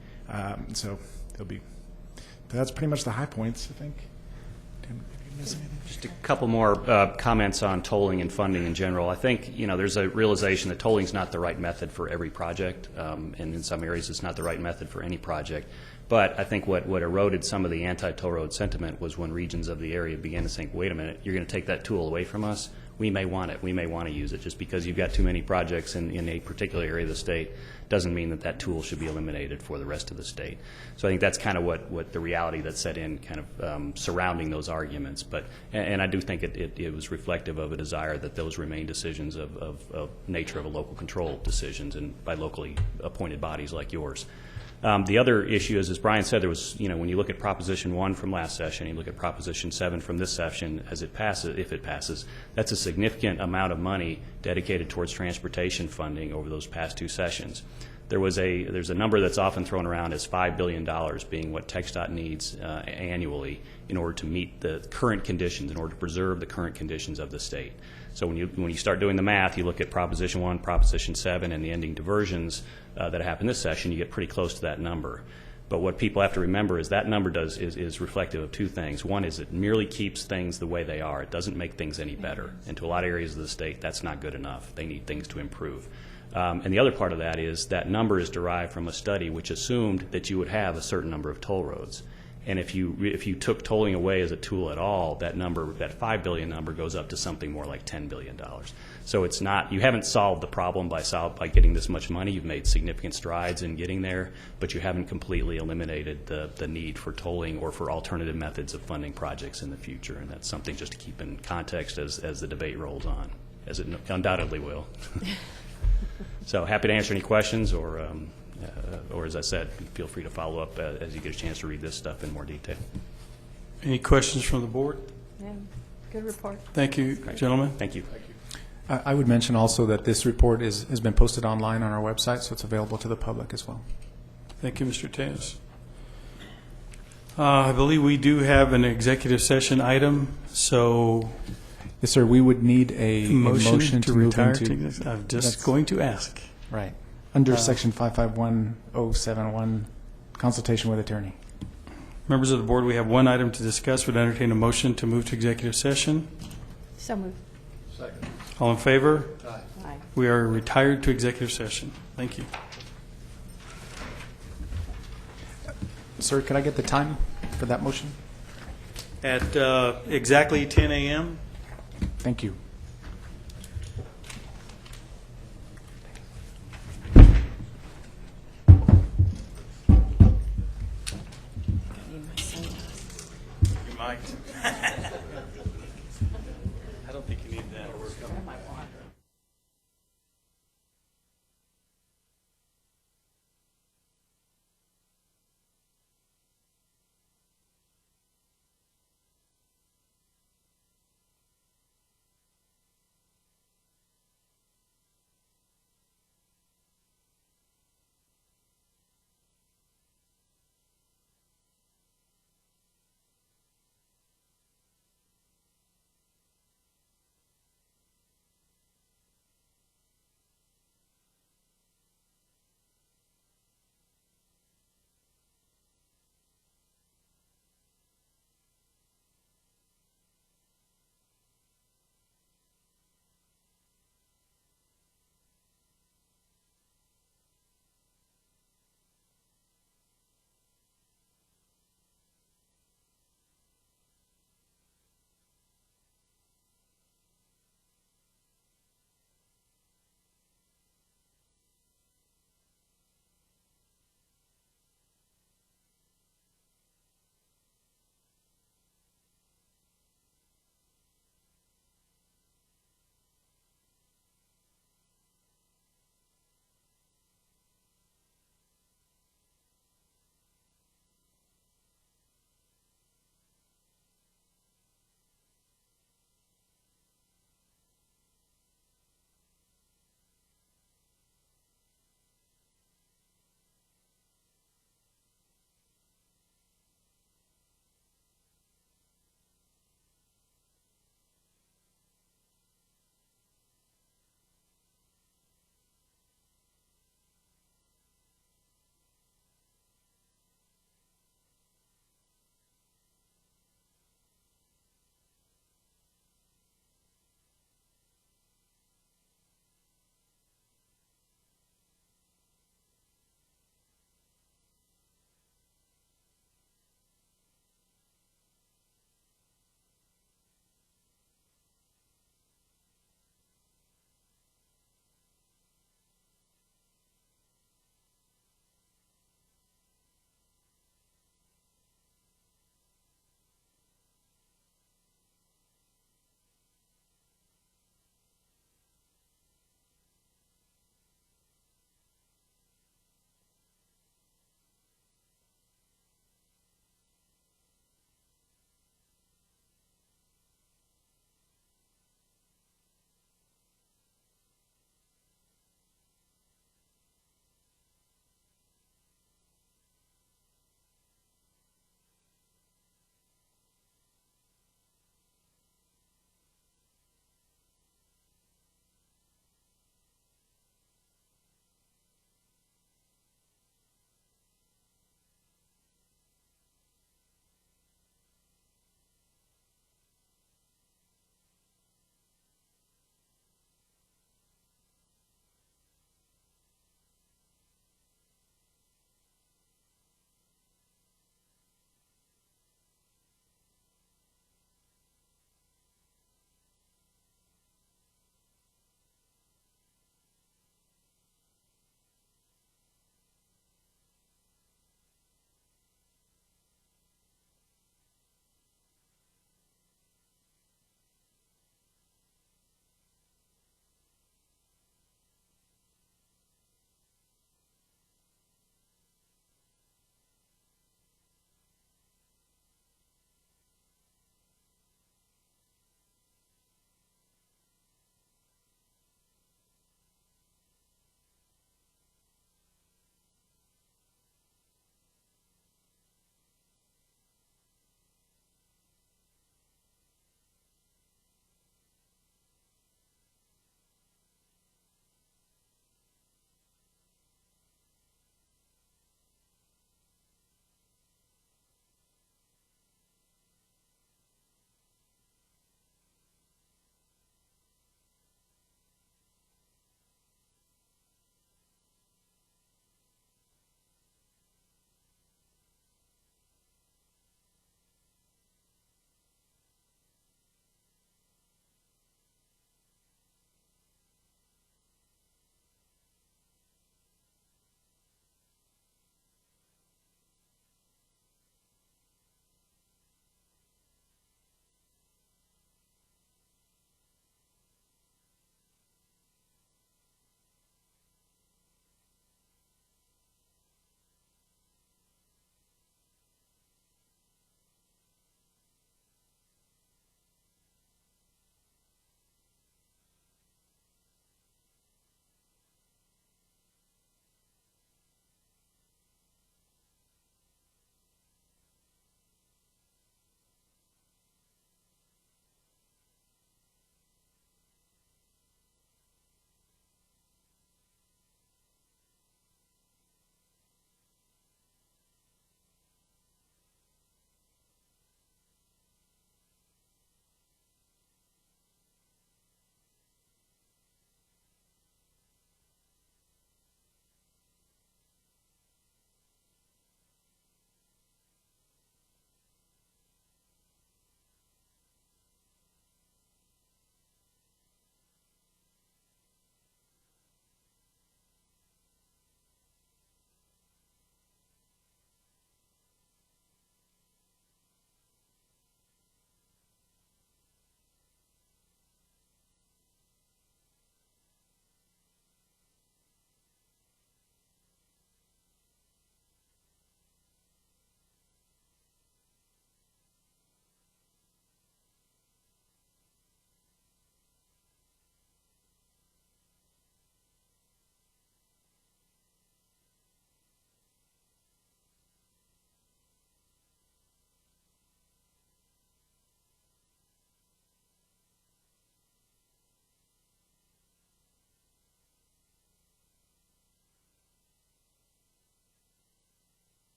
So that's pretty much the high points, I think. Did I miss anything? Just a couple more comments on tolling and funding in general. I think there's a realization that tolling is not the right method for every project, and in some areas it's not the right method for any project. But I think what eroded some of the anti-toll road sentiment was when regions of the area began to think, wait a minute, you're going to take that tool away from us? We may want it. We may want to use it. Just because you've got too many projects in a particular area of the state doesn't mean that tool should be eliminated for the rest of the state. So I think that's kind of what the reality that set in kind of surrounding those arguments. And I do think it was reflective of a desire that those remain decisions of nature of a local control decisions and by locally appointed bodies like yours. The other issue is, as Brian said, there was, when you look at Proposition 1 from last session, you look at Proposition 7 from this session, as it passes, if it passes, that's a significant amount of money dedicated towards transportation funding over those past two sessions. There's a number that's often thrown around as $5 billion being what TxDOT needs annually in order to meet the current conditions, in order to preserve the current conditions of the state. So when you start doing the math, you look at Proposition 1, Proposition 7, and the ending diversions that happen this session, you get pretty close to that number. But what people have to remember is that number is reflective of two things. One is it merely keeps things the way they are. It doesn't make things any better. And to a lot of areas of the state, that's not good enough. They need things to improve. And the other part of that is that number is derived from a study which assumed that you would have a certain number of toll roads. And if you took tolling away as a tool at all, that number, that $5 billion number, goes up to something more like $10 billion. So it's not, you haven't solved the problem by getting this much money. You've made significant strides in getting there, but you haven't completely eliminated the need for tolling or for alternative methods of funding projects in the future. And that's something just to keep in context as the debate rolls on, as it undoubtedly will. So happy to answer any questions, or as I said, feel free to follow up as you get a chance to read this stuff in more detail. Any questions from the board? Yeah, good report. Thank you, gentlemen. Thank you. I would mention also that this report has been posted online on our website, so it's available to the public as well. Thank you, Mr. Tejas. I believe we do have an executive session item, so Yes, sir. We would need a motion to move retire. into. I'm just going to ask. Right. Under Section 551071, consultation with attorney. Members of the board, we have one item to discuss. Would entertain a motion to move to executive session. So moved. Second. All in favor? Aye. Aye. We are retired to executive session. Thank you. Sir, could I get the time for that motion? At exactly 10 a.m. Thank you. You might. I don't think you need that.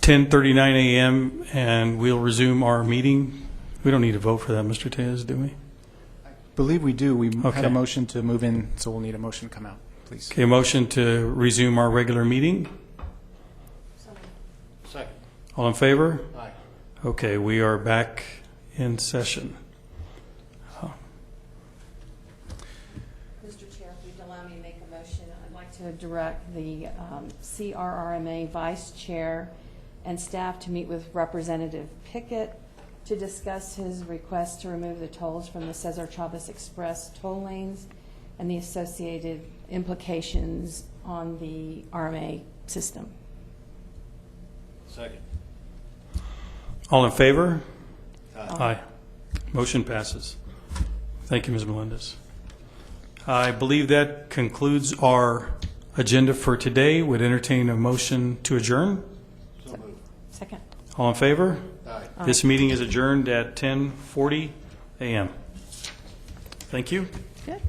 10:39 a.m., and we'll resume our meeting. We don't need to vote for that, Mr. Tejas, do we? Believe we do. We had Okay. a motion to move in, so we'll need a motion to come out, please. Okay, motion to resume our regular meeting. Second. All in favor? Aye. Okay, we are back in session. Mr. Chair, if you'd allow me to make a motion, I'd like to direct the CRRMA Vice Chair and staff to meet with Representative Pickett to discuss his request to remove the tolls from the Cesar Chavez Express toll lanes and the associated implications on the RMA system. Second. All in favor? Aye. Motion passes. Thank you, Ms. Melendez. I believe that concludes our agenda for today. Would entertain a motion to adjourn. So moved. Second. All in favor? Aye. This meeting is adjourned at 10:40 a.m. Thank you. Good.